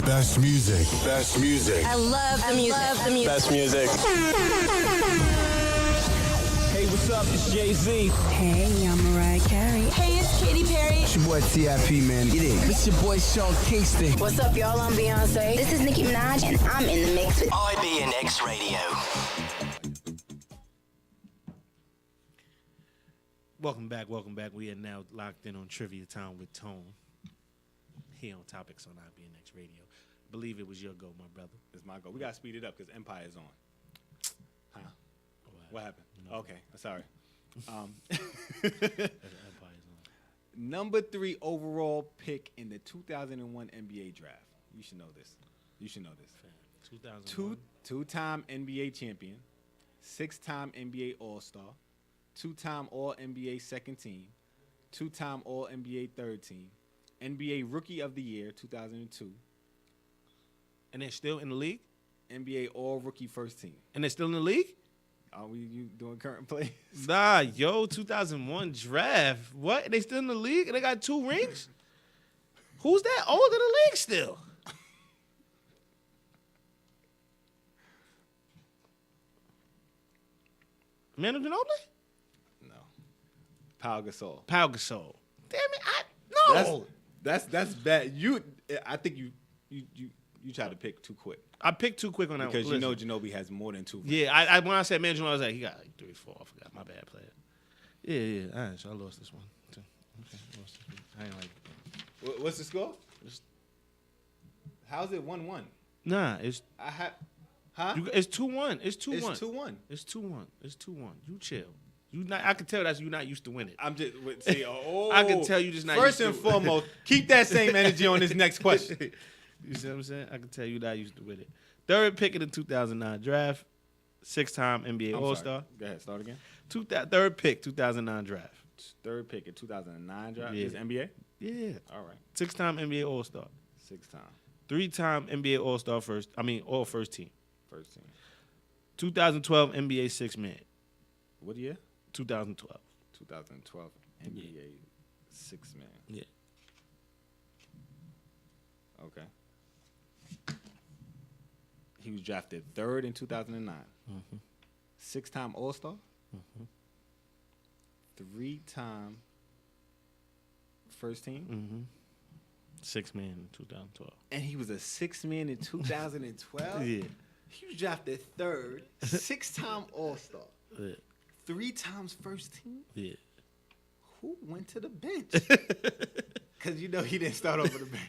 A: best music. Best music.
E: I love the music.
F: Best music.
G: Hey, what's up? It's Jay-Z.
E: Hey, I'm Mariah Carey. Hey, it's Katy Perry.
G: It's your boy T.I.P., man. Get in. It's your boy Sean Kingston.
E: What's up, y'all? I'm Beyonce. This is Nicki Minaj, and I'm in the mix with
F: IBNX Radio.
D: Welcome back. We are now locked in on Trivia Time with Tone. Here on Topics on IBNX Radio. I believe it was your go, my brother.
C: It's my goal. We got to speed it up because Empire is on. Huh? What happened?
D: No.
C: Okay, sorry.
D: Empire's on.
C: Number 3 overall pick in the 2001 NBA draft. You should know this.
D: 2001.
C: Two-time NBA champion, 6-time NBA All-Star, 2-time All-NBA second team, 2-time All-NBA third team, NBA Rookie of the Year 2002,
D: And they're still in the league?
C: NBA All-Rookie first team.
D: And they're still in the league?
C: Are you doing current plays?
D: Nah, 2001 draft. What? They still in the league and they got 2 rings? Who's that old in the league still? Manu Ginobili?
C: No. Pau Gasol.
D: Pau Gasol. Damn it! No.
C: That's bad. I think you tried to pick too quick
D: I picked too quick on that
C: because
D: one.
C: you know
D: Listen.
C: Ginobili has more than 2 rings.
D: Yeah, when I said Manu Ginobili, I was like, he got like 3, 4. I forgot. My bad player. Yeah. All right, so I lost this one. Too. Okay, lost this one. I ain't like it.
C: What's the score? How's it 1-1?
D: Nah, it's
C: Huh?
D: it's 2-1. It's 2-1.
C: It's 2-1.
D: It's 2-1. It's 2-1. You chill. I can tell that's you not used to winning.
C: I'm just see. Oh,
D: I can tell you just not.
C: First
D: used
C: and
D: to
C: foremost, keep that same energy on this next question.
D: You see what I'm saying? I can tell you not used to win it. 3rd pick in the 2009 draft, 6-time NBA
C: I'm
D: All-Star.
C: sorry. Go ahead, start again.
D: 3rd pick 2009 draft.
C: 3rd pick in 2009 draft.
D: Yeah.
C: Is NBA?
D: Yeah.
C: All right.
D: 6-time NBA All-Star.
C: 6-time.
D: 3-time NBA All-Star all first team.
C: First team.
D: 2012 NBA Six Man.
C: What year?
D: 2012.
C: 2012 NBA 6-man.
D: Yeah.
C: Okay. He was drafted 3rd in 2009. 6-time All-Star. 3-time first team.
D: 6-man in 2012.
C: And he was a 6-man in 2012.
D: Yeah.
C: He was drafted 3rd, 6-time All-Star,
D: Yeah.
C: 3 times first team.
D: Yeah.
C: Who went to the bench? Because you know he didn't start over the bench.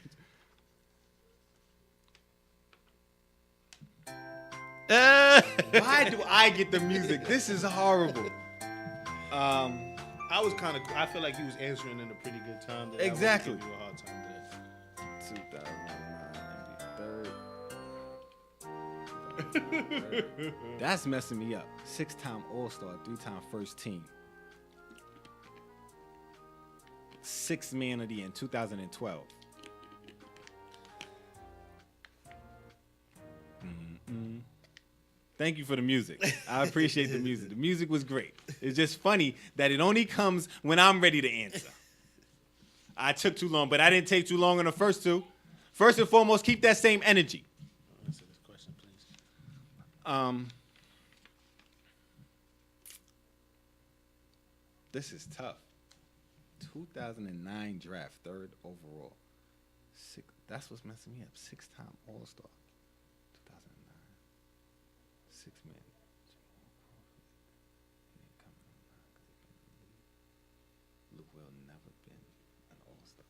C: Why do I get the music? This is horrible.
D: I feel like he was answering in a pretty good time.
C: Exactly.
D: I would give you a hard time today.
C: 2009, That's messing me up. 6-time All-Star, 3-time first team. 6th man of the year in 2012. Thank you for the music. I appreciate the music. The music was great. It's just funny that it only comes when I'm ready to answer. I took too long, but I didn't take too long on the first 2. First and foremost, keep that same energy.
D: Answer this question, please.
C: This is tough. 2009 draft, 3rd overall. That's what's messing me up. 6-time All-Star. 2009. 6-man. Luke Will never been an All-Star.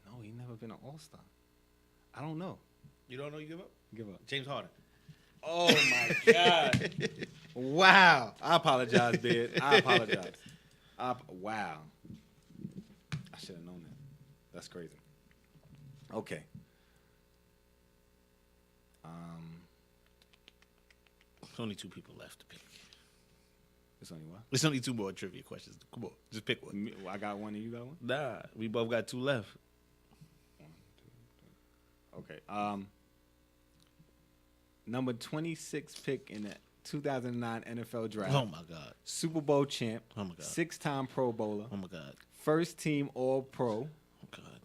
C: No, he never been an All-Star. I don't know.
D: You don't know you give up?
C: Give up.
D: James Harden.
C: Oh my God. Wow. I apologize, Bid. I apologize. Wow. I should have known that. That's crazy. Okay.
D: There's only 2 people left to pick.
C: It's only what?
D: There's only 2 more trivia questions. Come on, just pick one.
C: I got one and you got one?
D: Nah, we both got 2 left.
C: 1, 2, 3. Okay. Number 26 pick in the 2009 NFL Draft.
D: Oh my God.
C: Super Bowl champ.
D: Oh my God.
C: 6-time Pro Bowler.
D: Oh my God.
C: First team All Pro.
D: Oh God.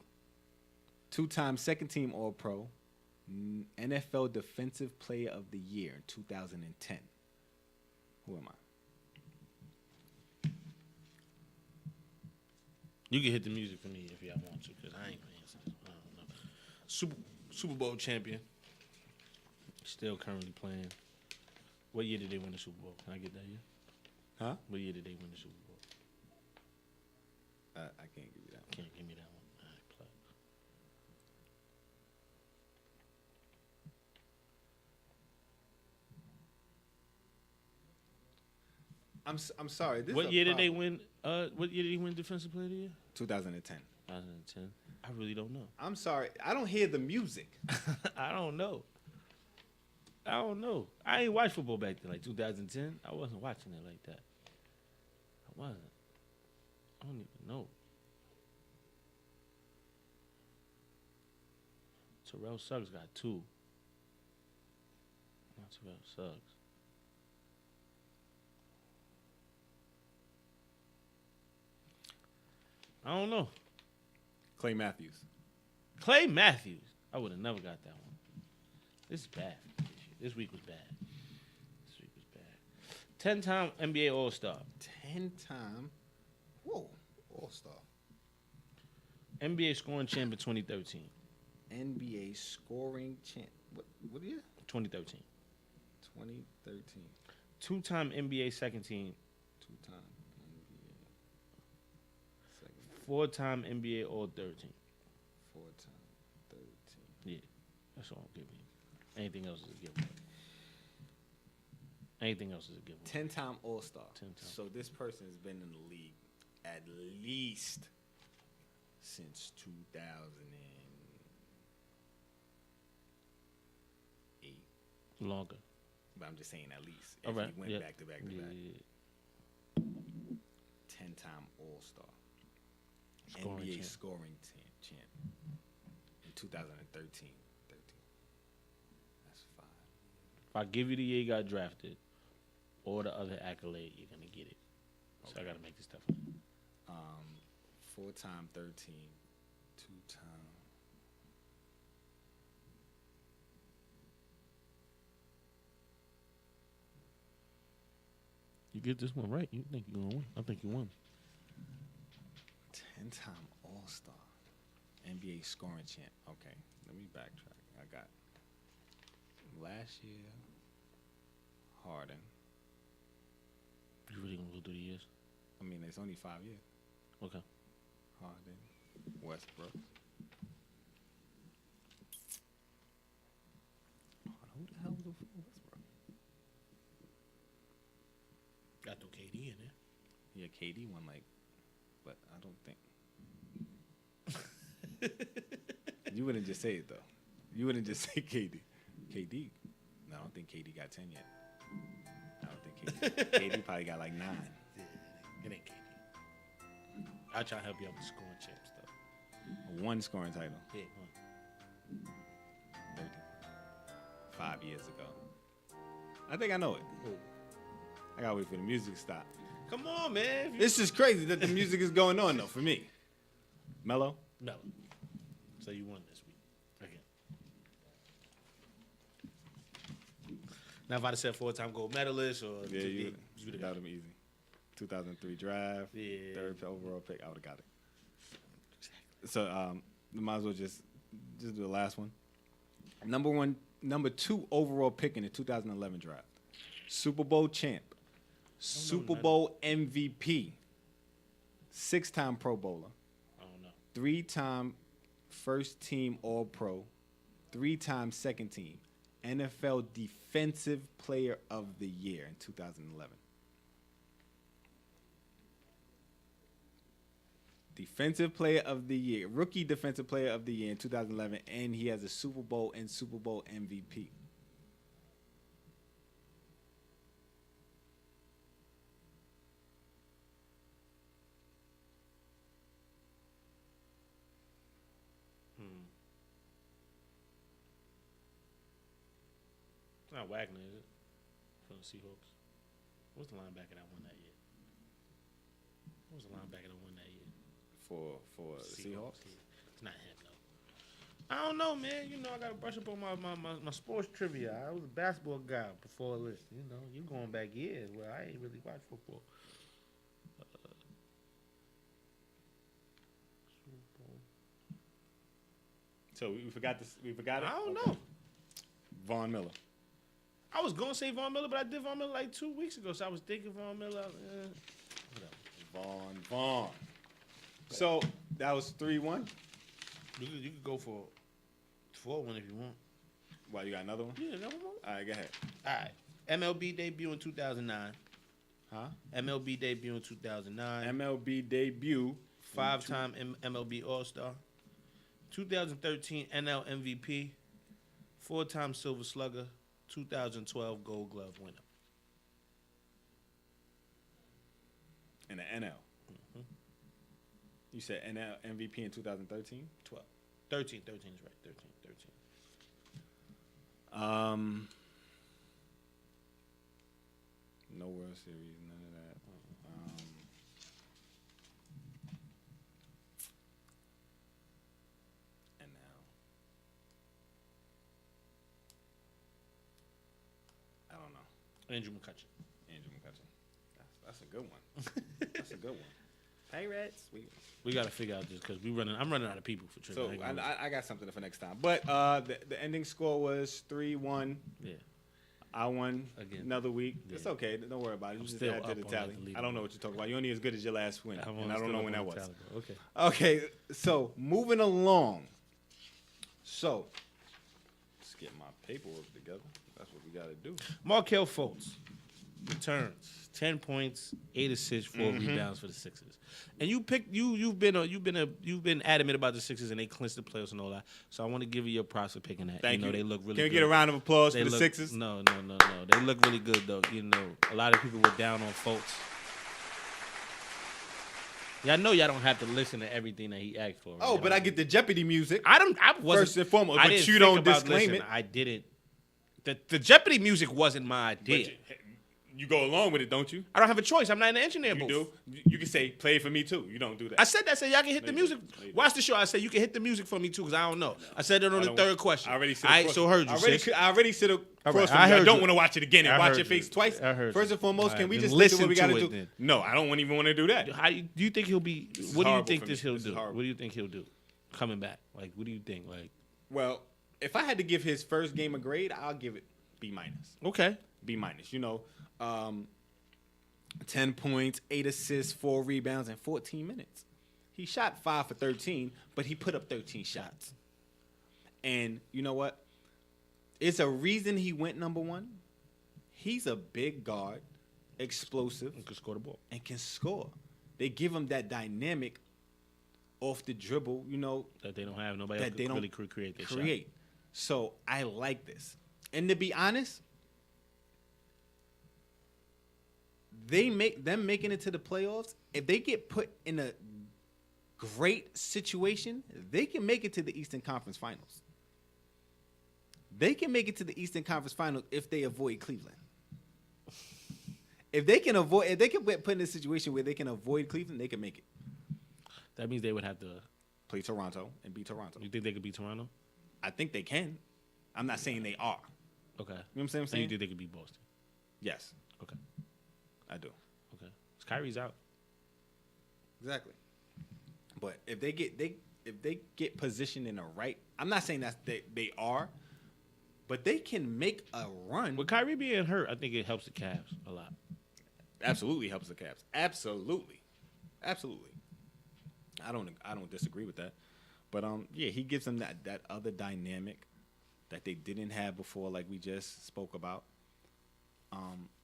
C: 2-time second team All Pro. NFL Defensive Player of the Year in 2010. Who am I?
D: You can hit the music for me if y'all want to, because I ain't paying. I don't know. Super Bowl champion. Still currently playing. What year did they win the Super Bowl? Can I get that year?
C: Huh?
D: What year did they win the Super Bowl?
C: I can't give you that one.
D: Can't give me that one. All right, play.
C: I'm sorry. This
D: What
C: is a
D: year did they
C: problem.
D: win? What year did he win Defensive Player of the Year?
C: 2010.
D: 2010. I really don't know.
C: I'm sorry. I don't hear the music.
D: I don't know. I ain't watched football back then, like 2010. I wasn't watching it like that. I wasn't. I don't even know. Terrell Suggs got 2. Not Terrell Suggs. I don't know.
C: Clay Matthews.
D: Clay Matthews. I would have never got that one. This is bad. This week was bad. 10-time NBA All-Star.
C: 10-time. Whoa. All-Star.
D: NBA scoring champ in 2013.
C: NBA scoring champ. What year?
D: 2013.
C: 2013.
D: 2-time NBA second team.
C: 2-time NBA second.
D: 4-time NBA All-13.
C: 4-time 13.
D: Yeah. That's all I'm giving you. Anything else is a giveaway. Anything else is a giveaway.
C: 10-time All-Star.
D: 10-time.
C: So this person has been in the league at least since 2008.
D: Longer.
C: But I'm just saying at least.
D: All
C: If
D: right.
C: he went
D: Yeah.
C: back to back to
D: Yeah,
C: back.
D: yeah,
C: 10-time All-Star.
D: Scoring
C: NBA
D: champ.
C: scoring champ. In 2013. That's 5.
D: If I give you the year he got drafted or the other accolade, you're going to get it. So I got to make this tough.
C: 4-time 13. 2-time.
D: You get this one right, you think you're going to win. I think you won.
C: 10-time All-Star. NBA scoring champ. Okay, let me backtrack. I got last year, Harden.
D: You really going to go through the years?
C: I mean, it's only 5 years.
D: Okay.
C: Harden, Westbrook. Who the hell was Westbrook?
D: Got to KD in there.
C: Yeah, KD won but I don't think. You wouldn't just say it though. You wouldn't just say KD. KD. No, I don't think KD got 10 yet. I don't think KD. KD probably got 9.
D: Yeah, it ain't KD. I'll try to help you out with scoring champ stuff.
C: 1 scoring title.
D: Yeah, one.
C: 5 years ago. I think I know it. I gotta wait for the music to stop.
D: Come on, man.
C: It's just crazy that the music is going on though for me. Mello?
D: No. So you won this week. Again. Now, if I'd have said 4-time gold medalist or
C: Yeah, you
D: would have
C: that
D: got
C: would have been easy. 2003 draft,
D: Yeah.
C: 3rd overall pick. I would have got it. So we might as well just do the last one. Number 2 overall pick in the 2011 draft. Super Bowl champ. Super Bowl MVP. 6-time Pro Bowler.
D: I don't know.
C: 3-time first team All Pro. 3-time second team. NFL Defensive Player of the Year in 2011. Defensive Player of the Year, Rookie Defensive Player of the Year in 2011, and he has a Super Bowl and Super Bowl MVP.
D: It's not Wagner, is it? From the Seahawks. What's the linebacker that won that year? What was the linebacker that won that year?
C: For the Seahawks?
D: It's not him, though. I don't know, man. You know, I got to brush up on my sports trivia. I was a basketball guy before this. You know, you going back years where I ain't really watched football.
C: So we forgot this. We forgot it.
D: I don't know.
C: Von Miller.
D: I was going to say Von Miller, but I did Von Miller like 2 weeks ago, so I was thinking Von Miller.
C: Von. So that was 3-1.
D: You could go for 4-1 if you want.
C: Why, you got another one?
D: Yeah, another one.
C: All right, go ahead.
D: All right. MLB debut in 2009.
C: Huh?
D: MLB debut in 2009.
C: MLB debut.
D: 5-time MLB All-Star. 2013 NL MVP. 4-time Silver Slugger. 2012 Gold Glove winner.
C: In the NL. Mm-hmm. You said NL MVP in 2013?
D: 12. 13 is right. 13.
C: No World Series, none of that. NL. I don't know.
D: Andrew McCutcheon.
C: That's a good one. That's a good one. Pirates.
D: We got to figure out this because I'm running out of people for trivia.
C: So I got something for next time. But the ending score was 3-1.
D: Yeah.
C: I won
D: again
C: another week.
D: Yeah.
C: It's okay. Don't worry about it. You just
D: still
C: add to
D: up
C: the
D: on
C: tally.
D: that
C: I don't know what you're talking about. You're only as good as your last win, and I don't know when that was.
D: Okay.
C: Okay. So moving along. So let's get my paperwork together. That's what we got to do.
D: Markelle Fultz returns 10 points, 8 assists, 4 rebounds for the Sixers. And you've been adamant about the Sixers and they clinched the playoffs and all that. So I want to give you your props for picking that.
C: Thank you.
D: They look really
C: Can we
D: good.
C: get a round of applause
D: They
C: for the
D: look-
C: Sixers?
D: No. They look really good though. You know, a lot of people were down on Fultz. Y'all know y'all don't have to listen to everything that he asked for. Right?
C: Oh, but I get the Jeopardy music.
D: I wasn't
C: First and foremost,
D: I
C: but
D: didn't
C: you
D: think
C: don't
D: about
C: disclaim
D: listening.
C: it.
D: I didn't. The Jeopardy music wasn't my idea.
C: You go along with it, don't you?
D: I don't have a choice. I'm not in the engineer
C: You
D: booth.
C: do. You can say, play it for me, too. You don't do that.
D: I said that. I said y'all can hit the
C: No, you
D: music.
C: don't. No, you don't.
D: Watch the show. I said you can hit the music for me too, because I don't know. I said it on the third question.
C: I already said
D: I so heard you.
C: I already said across
D: right,
C: from
D: I
C: you. I
D: heard
C: don't
D: you.
C: want to watch it again and
D: I
C: watch
D: heard
C: your face
D: you.
C: twice.
D: I heard
C: First
D: you.
C: and foremost,
D: All
C: can
D: right,
C: we
D: then
C: just listen to what we got
D: listen
C: to
D: to
C: do?
D: it then.
C: No, I don't even want to do that.
D: Do you think he'll be?
C: is
D: What do you
C: horrible
D: think
C: for
D: this
C: me.
D: he'll
C: This is
D: do?
C: horrible.
D: What do you think he'll do? Coming back, like what do you think? Like
C: Well, if I had to give his first game a grade, I'll give it B minus.
D: okay,
C: B minus. 10 points, 8 assists, 4 rebounds in 14 minutes. He shot 5 for 13, but he put up 13 shots. And you know what? It's a reason he went number one. He's a big guard, explosive,
D: you can score the ball.
C: and can score. They give him that dynamic off the dribble,
D: That they don't have. Nobody
C: that
D: else
C: they
D: can
C: don't
D: really create their shot.
C: create. So I like this. And to be honest, them making it to the playoffs, if they get put in a great situation, they can make it to the Eastern Conference Finals. They can make it to the Eastern Conference Finals if they avoid Cleveland. If they can get put in a situation where they can avoid Cleveland, they can make it.
D: That means they would have to
C: Play Toronto and beat Toronto.
D: You think they could beat Toronto?
C: I think they can. I'm not saying they are.
D: Okay.
C: You know what I'm saying?
D: And you think they could beat Boston?
C: Yes,
D: Okay.
C: I do.
D: Okay. Kyrie's out.
C: Exactly. But if they get positioned in the right, I'm not saying that they are, but they can make a run.
D: With Kyrie being hurt, I think it helps the Cavs a lot.
C: Absolutely helps the Cavs. Absolutely. I don't disagree with that. But yeah, he gives them that other dynamic that they didn't have before, like we just spoke about.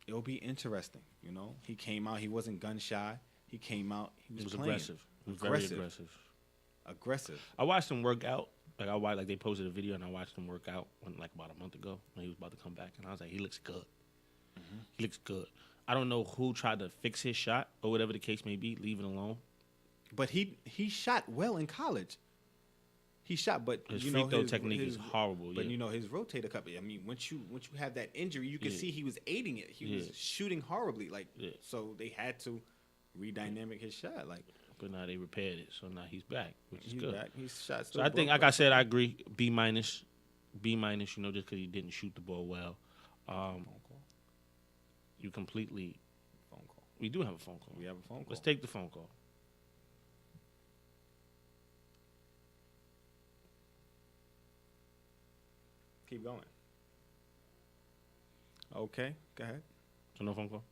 C: It'll be interesting, you know. He came out, he wasn't gun shy. He came out, he was playing.
D: aggressive. He was very aggressive.
C: Aggressive.
D: I watched him work out. Like they posted a video and I watched him work out like about a month ago when he was about to come back, and I was like, he looks good. Mm-hmm. He looks good. I don't know who tried to fix his shot or whatever the case may be, leave it alone.
C: But he shot well in college. He shot, but
D: his free throw technique is horrible.
C: But you know his rotator cuff. I mean, once you have that injury, you can see he was aiding it. He was shooting horribly. So they had to redynamic his shot.
D: But now they repaired it, so now he's back, which is good.
C: Back. He's shot.
D: So I think, like I said, I agree. B minus. You know, just because he didn't shoot the ball well.
C: Phone call.
D: You completely.
C: Phone call.
D: We do have a phone call.
C: We have a phone call.
D: Let's take the phone call.
C: Keep going. Okay, go ahead.
D: So no phone call?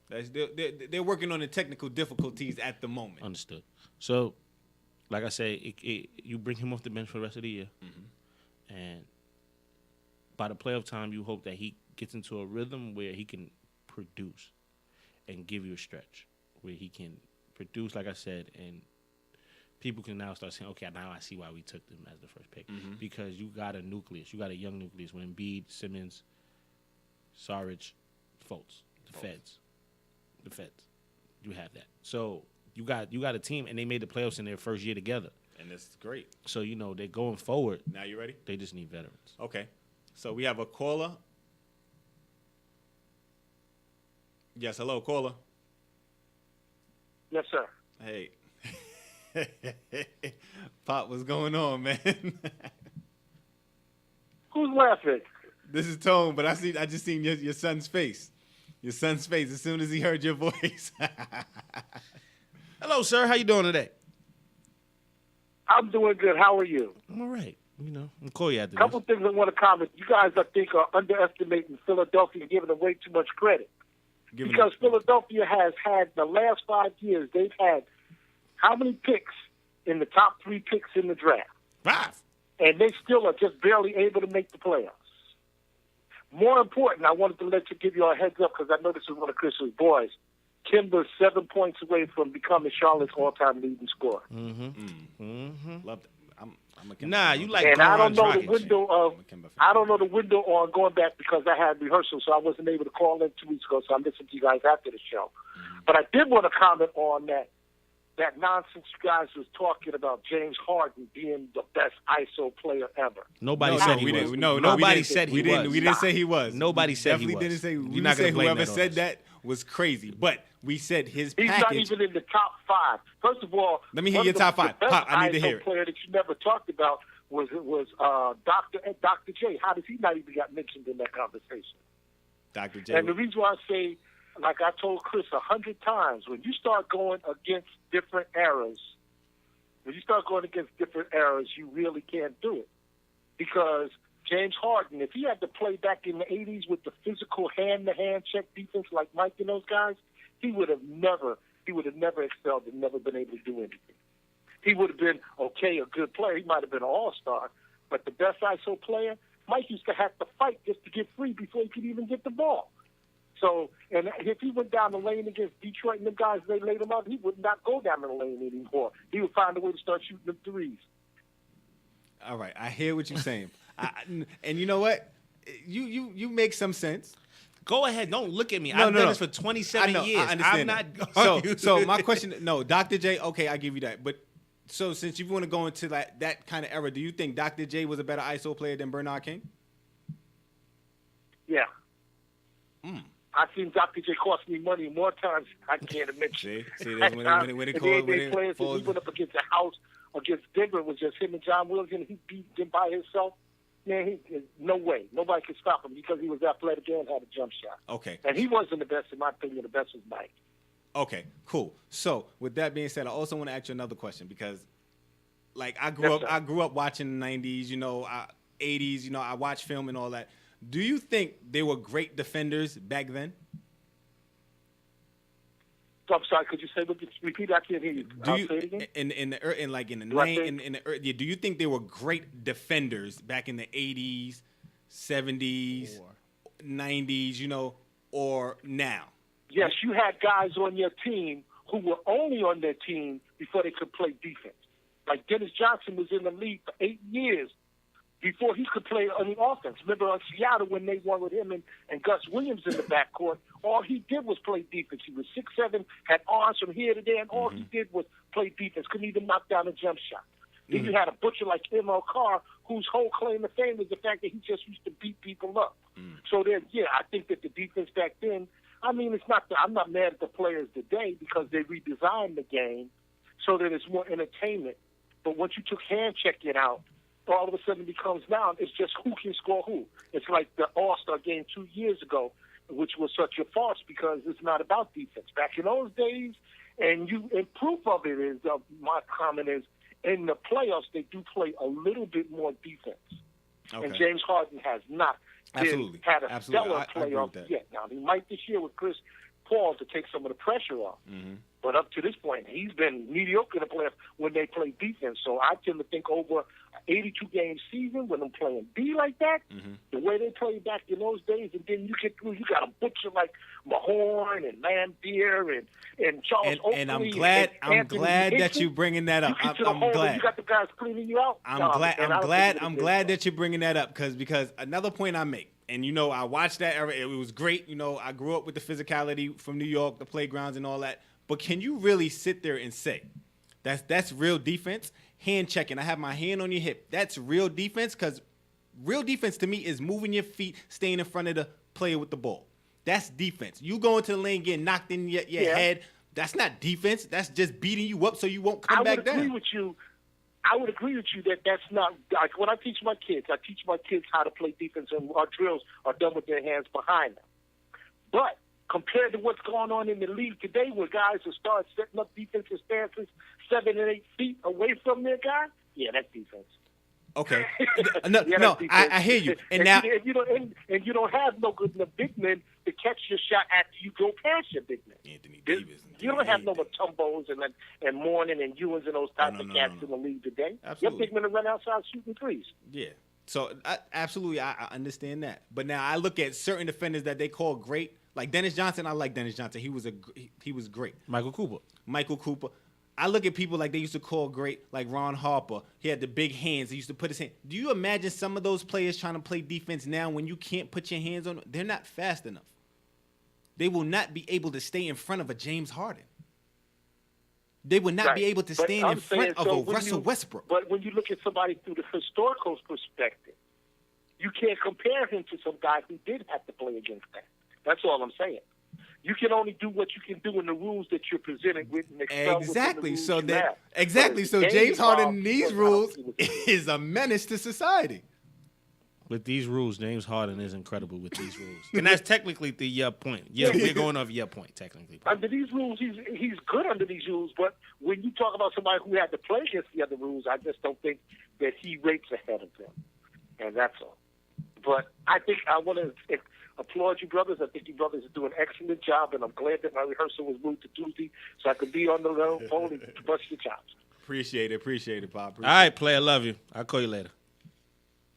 C: They're working on the technical difficulties at the moment.
D: Understood. So, like I say, you bring him off the bench for the rest of the year. Mm-hmm. And by the playoff time, you hope that he gets into a rhythm where he can produce and give you a stretch where he can produce, like I said, and people can now start saying, okay, now I see why we took them as the first pick. Mm-hmm. Because you got a nucleus. You got a young nucleus with Embiid, Simmons, Saric, Fultz, the Feds. You have that. So you got a team, and they made the playoffs in their first year together.
C: And this is great.
D: So, you know, they're going forward.
C: Now you ready?
D: They just need veterans.
C: Okay. So we have a caller. Yes, hello, caller.
H: Yes, sir.
C: Hey. Pop, what's going on, man?
H: Who's laughing?
C: This is Tone, but I just seen your son's face. Your son's face as soon as he heard your voice.
D: Hello, sir. How you doing today?
H: I'm doing good. How are you?
D: I'm all right. You know, I'll call you after
H: A couple things I want to comment. You guys, I think, are underestimating Philadelphia and giving them way too much credit. Because Philadelphia has had, the last 5 years, they've had how many picks in the top 3 picks in the draft?
D: 5.
H: And they still are just barely able to make the playoffs. More important, I wanted to give you all a heads up because I know this is one of Chris's boys. Kimber's 7 points away from becoming Charlotte's all-time leading scorer.
D: Mm-hmm. Mm-hmm.
C: Love that. I'm a Kimber
D: nah,
C: fan.
D: you like
H: and I don't know
D: Dragic.
H: the window of I don't know the window on going back because I had rehearsal, so I wasn't able to call in 2 weeks ago. So I'm listening to you guys after the show. Mm-hmm. But I did want to comment on that nonsense you guys was talking about James Harden being the best ISO player ever.
D: Nobody said he was. Nobody said he was.
C: We didn't say he was.
D: Nobody said he was.
C: Definitely didn't say.
D: You're
C: We
D: not
C: didn't say
D: gonna blame
C: whoever
D: that on
C: said
D: us.
C: that was crazy, but we said his
H: He's
C: package.
H: not even in the top 5. First of all,
C: Let me hear your top 5.
H: The best
C: Pop, I need to
H: ISO
C: hear it.
H: player that you never talked about was Dr. J. How does he not even got mentioned in that conversation?
C: Dr. J.
H: And the reason why I say, like I told Chris 100 times, when you start going against different eras, you really can't do it. Because James Harden, if he had to play back in the 80s with the physical hand-to-hand check defense like Mike and those guys, he would have never excelled and never been able to do anything. He would have been, okay, a good player. He might have been an all-star, but the best ISO player, Mike used to have to fight just to get free before he could even get the ball. So, and if he went down the lane against Detroit and the guys, they laid him out, he would not go down the lane anymore. He would find a way to start shooting them threes.
C: All right, I hear what you're saying. And you know what? You make some sense.
D: Go ahead. Don't look at me.
C: No,
D: I've
C: no,
D: done
C: no.
D: this for 27 years.
C: I understand
D: I'm
C: that.
D: not.
C: So my question, no, Dr. J. Okay, I give you that. But so since you want to go into that kind of era, do you think Dr. J was a better ISO player than Bernard King?
H: Yeah. I've seen Dr. J cost me money more times I can't imagine.
C: See, that's when it called. When
H: players, he went up against the house against Denver. It was just him and John Williams, and he beat him by himself. Man, no way. Nobody could stop him because he was athletic and had a jump shot.
C: Okay.
H: And he wasn't the best, in my opinion. The best was Mike.
C: Okay, cool. So with that being said, I also want to ask you another question because, like, I grew up watching the 90s, 80s, I watched film and all that. Do you think they were great defenders back then?
H: I'm sorry. Could you say? Repeat. I can't hear you.
C: Do you
H: say it again?
C: do you think they were great defenders back in the 80s, 70s, 90s, or now?
H: Yes, you had guys on your team who were only on their team before they could play defense. Like Dennis Johnson was in the league for 8 years before he could play on the offense. Remember on Seattle when they won with him and Gus Williams in the backcourt, all he did was play defense. He was 6'7", had arms from here to there, and all he did was play defense. Couldn't even knock down a jump shot. Then you had a butcher like M.L. Carr, whose whole claim to fame was the fact that he just used to beat people up. So then, I think that the defense back then, I mean, I'm not mad at the players today because they redesigned the game so that it's more entertainment. But once you took hand checking out, all of a sudden it becomes now, it's just who can score who. It's like the All-Star game 2 years ago, which was such a farce because it's not about defense. Back in those days, and proof of it is, my comment is, in the playoffs, they do play a little bit more defense. Okay. And James Harden has not had a stellar playoff yet. Now, he might this year with Chris Paul to take some of the pressure off. But up to this point, he's been mediocre in the playoffs when they play defense. So I tend to think over an 82-game season when they're playing D like that, the way they played back in those days, and then you get through, you got a butcher like Mahorn and Lambier and Charles Oakley.
C: And I'm glad that you're bringing that up. I'm glad.
H: You got the guys cleaning you out.
C: I'm glad that you're bringing that up because another point I make. And, I watched that era. It was great. I grew up with the physicality from New York, the playgrounds and all that. But can you really sit there and say that's real defense? Hand checking. I have my hand on your hip. That's real defense because real defense to me is moving your feet, staying in front of the player with the ball. That's defense. You go into the lane, getting knocked in your head. That's not defense. That's just beating you up so you won't come back down.
H: I would agree with you that that's not like when I teach my kids how to play defense, and our drills are done with their hands behind them. But compared to what's going on in the league today, where guys will start setting up defensive stances 7 and 8 feet away from their guy, that's defense.
C: Okay, I hear you. And
H: you don't have no good enough big men to catch your shot after you go past your big men.
C: Anthony Davis.
H: You don't have no Mutombos and Mourning and Ewans and those types of cats in the league today.
C: Absolutely.
H: Your big men are run outside shooting threes.
C: Yeah. So absolutely, I understand that. But now I look at certain defenders that they call great, like Dennis Johnson. I like Dennis Johnson. He was great.
D: Michael Cooper. I look at people like they used to call great, like Ron Harper. He had the big hands. He used to put his hand. Do you imagine some of those players trying to play defense now when you can't put your hands on them? They're not fast enough. They will not be able to stay in front of a James Harden. They will not be able to stand in front of a Russell Westbrook.
H: But when you look at somebody through the historical perspective, you can't compare him to some guy who did have to play against that. That's all I'm saying. You can only do what you can do in the rules that you're presented with. And
C: exactly. So James Harden in these rules is a menace to society.
D: With these rules, James Harden is incredible with these rules. And that's technically your point. Yeah, we're going off your point, technically.
H: Under these rules, he's good under these rules, but when you talk about somebody who had to play against the other rules, I just don't think that he rates ahead of them. And that's all. But I think I want to applaud you brothers. I think you brothers are doing an excellent job, and I'm glad that my rehearsal was moved to Tuesday so I could be on the phone and bust your chops.
C: Appreciate it, Pop.
D: All right, player, love you. I'll call you later.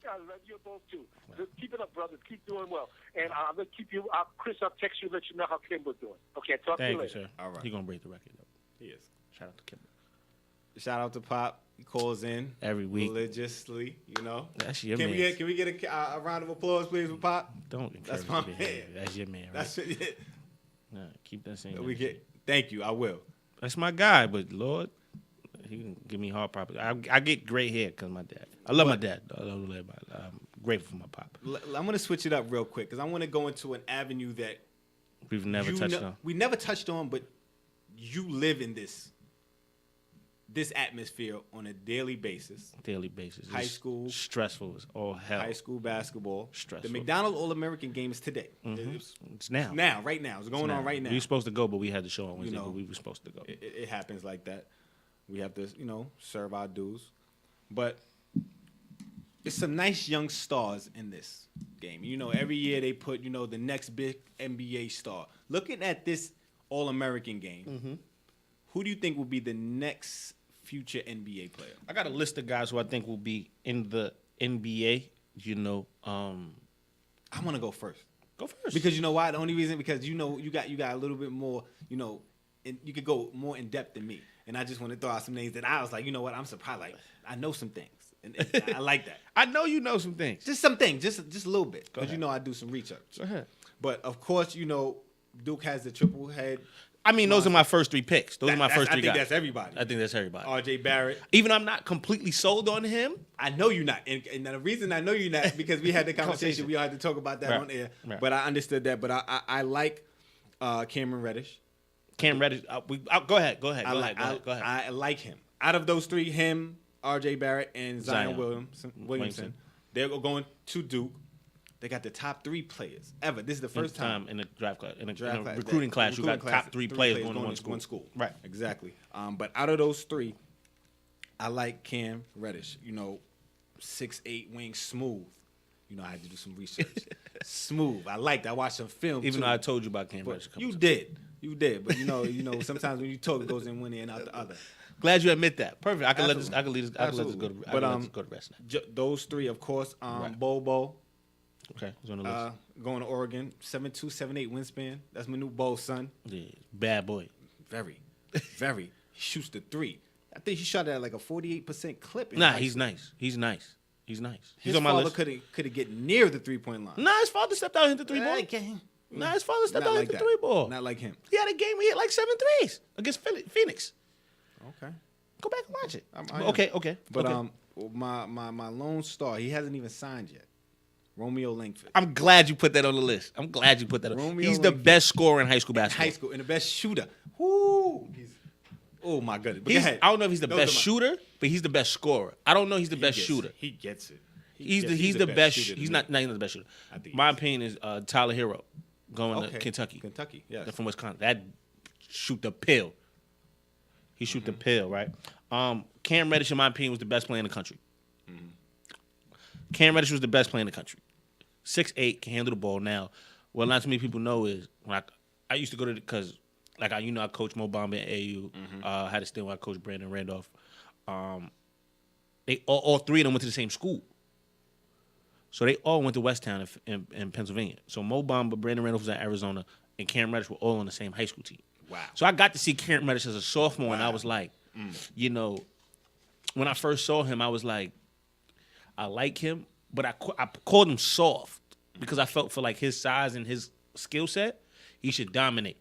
H: I love you both too. Just keep it up, brothers. Keep doing well. And I'll keep you. Chris, I'll text you, let you know how Kimber's doing. Okay, talk to you later.
D: Thank you, sir.
C: All right.
D: He's gonna break the record, though.
C: He is.
D: Shout out to Kimber.
C: Shout out to Pop. He calls in
D: every week
C: religiously.
D: That's your
C: man.
D: man.
C: Can we get a round of applause, please, for Pop?
D: Don't.
C: That's my man.
D: That's your man. Right?
C: That's it.
D: Nah, keep that same.
C: Thank you. I will.
D: That's my guy, but Lord, he can give me hard property. I get gray hair because of my dad. I love my dad. I'm grateful for my pop.
C: I'm going to switch it up real quick because I want to go into an avenue that
D: we've never touched on.
C: We never touched on, but you live in this atmosphere on a daily basis.
D: High school. Stressful as all hell.
C: High school basketball.
D: Stressful.
C: The McDonald's All-American game is today.
D: Mm-hmm. It's now.
C: Right now. It's going on right now.
D: We were supposed to go, but we had the show on Wednesday, but we were supposed to go.
C: It happens like that. We have to, serve our dues. But there's some nice young stars in this game. Every year they put, the next big NBA star. Looking at this All-American game. Who do you think will be the next future NBA player?
D: I got a list of guys who I think will be in the NBA. You know,
C: I want to go first.
D: go first.
C: Because you know why? The only reason because you got a little bit more, and you could go more in depth than me. And I just want to throw out some names that I was like, you know what? I'm surprised. Like I know some things, and I like that.
D: I know you know some things.
C: Just some things, just a little bit, because
D: ahead.
C: I do some research.
D: Go ahead.
C: But of course, Duke has the triple head.
D: I mean, those are my first three picks. Those are my first three
C: I think
D: guys.
C: that's everybody.
D: I think that's everybody.
C: R.J. Barrett.
D: Even I'm not completely sold on him.
C: I know you're not, and the reason I know you're not because we had the conversation. We all had to talk about that
D: Right.
C: on air.
D: Right.
C: But I understood that. But I like Cameron Reddish.
D: Cam Reddish. Go ahead. Go ahead.
C: I like him. Out of those three, him, R.J. Barrett, and Zion
D: Williamson.
C: Williamson, they're going to Duke. They got the top 3 players ever. This is the first time
D: in the draft class, in a
C: class,
D: recruiting class, you got top 3 players going to one school.
C: Right. Exactly. But out of those 3, I like Cam Reddish. 6'8" wing, smooth. I had to do some research. Smooth. I watched some film.
D: Even
C: too.
D: though I told you about Cam Reddish.
C: You did. But sometimes when you talk, it goes in one ear and out the other.
D: Glad you admit that. Perfect. I can let this.
C: Absolutely.
D: I can let this go. Go to rest now.
C: Those 3, of course.
D: Right.
C: Bobo.
D: Okay, it's on the list.
C: Going to Oregon. 7'2", 7'8" wingspan. That's my new Bo son.
D: Yeah, bad boy.
C: Very. He shoots the 3. I think he shot at like a 48% clip.
D: Nah, he's nice. He's nice. He's
C: His
D: on my
C: father
D: list.
C: could get near the 3-point line.
D: Nah, his father stepped out and hit the 3-ball. Nah, his father stepped out and hit the 3-ball.
C: Not like him.
D: He had a game where he hit like 7 threes against Phoenix.
C: Okay.
D: Go back and watch it.
C: I am.
D: Okay.
C: But
D: okay.
C: my lone star, he hasn't even signed yet. Romeo Langford.
D: I'm glad you put that on the list. I'm glad you put that on.
C: Romeo
D: He's the
C: Langford.
D: best scorer in high school basketball.
C: High school and the best shooter. Woo! Oh my goodness. But go ahead.
D: I don't know if he's the
C: Those
D: best
C: are my-
D: shooter, but he's the best scorer. I don't know he's the best
C: gets
D: shooter.
C: it. He gets it.
D: He's the best.
C: shooter to
D: He's
C: me.
D: not the best shooter.
C: I think
D: My
C: he is.
D: opinion is Tyler Hero going to Kentucky.
C: Kentucky, yes.
D: They're from Wisconsin. That shoot the pill. He shoot the pill, right? Cam Reddish, in my opinion, was the best player in the country. Cam Reddish was the best player in the country. 6'8", can handle the ball. Now, what not too many people know is when I used to go to because I coached Mo Bamba at AU. I had a stint where I coached Brandon Randolph. They all 3 of them went to the same school. So they all went to Westtown in Pennsylvania. So Mo Bamba, Brandon Randolph was at Arizona, and Cam Reddish were all on the same high school team.
C: Wow.
D: So I got to see Cam Reddish as a sophomore, and I was like, when I first saw him, I was like, I like him, but I called him soft because I felt for like his size and his skill set, he should dominate.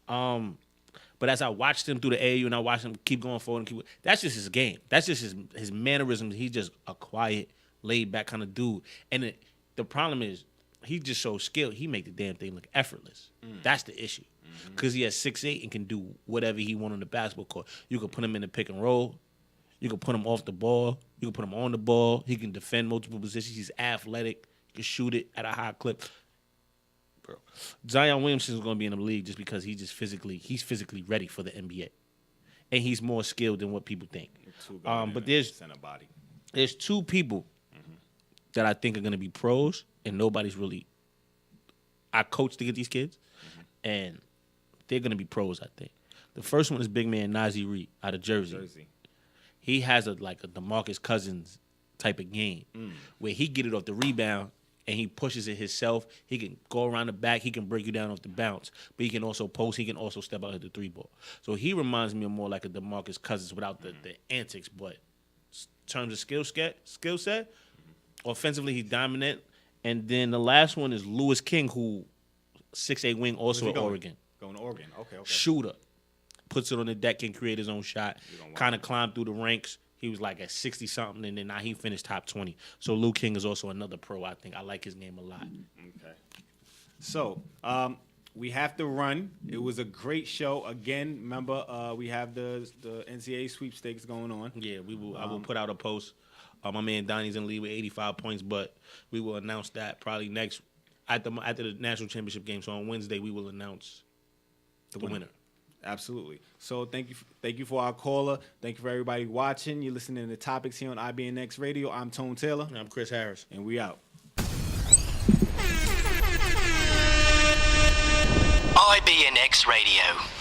D: But as I watched him through the AAU and I watched him keep going forward that's just his game. That's just his mannerisms. He's just a quiet, laid back kind of dude. And the problem is he just shows skill. He make the damn thing look effortless. That's the issue. Because he has 6'8" and can do whatever he want on the basketball court. You can put him in the pick and roll. You can put him off the ball. You can put him on the ball. He can defend multiple positions. He's athletic. He can shoot it at a high clip. Bro, Zion Williamson is going to be in the league just because he's physically ready for the NBA, and he's more skilled than what people think. But there's 2 people that I think are going to be pros, and nobody's really. I coach to get these kids, and they're going to be pros. I think the first one is big man Nazi Reed out of Jersey. He has a DeMarcus Cousins type of game where he get it off the rebound and he pushes it himself. He can go around the back. He can break you down off the bounce. But he can also post. He can also step out at the 3-ball. So he reminds me of more like a DeMarcus Cousins without the antics. But in terms of skill set, offensively he's dominant. And then the last one is Lewis King, who 6'8" wing, also at Oregon.
C: Going to Oregon. Okay.
D: Shooter. Puts it on the deck, can create his own shot. Kind of climbed through the ranks. He was like at 60-something, and then now he finished top 20. So Lou King is also another pro, I think. I like his game a lot.
C: Okay. So, we have to run. It was a great show. Again, remember, we have the NCAA sweepstakes going on.
D: Yeah, we will. I will put out a post. My man Donnie's in the lead with 85 points, but we will announce that probably next after the national championship game. So on Wednesday, we will announce the winner.
C: Absolutely. So thank you for our caller. Thank you for everybody watching. You're listening to Topics here on IBNX Radio. I'm Tone Taylor.
D: And I'm Chris Harris.
C: And we out.
F: Radio.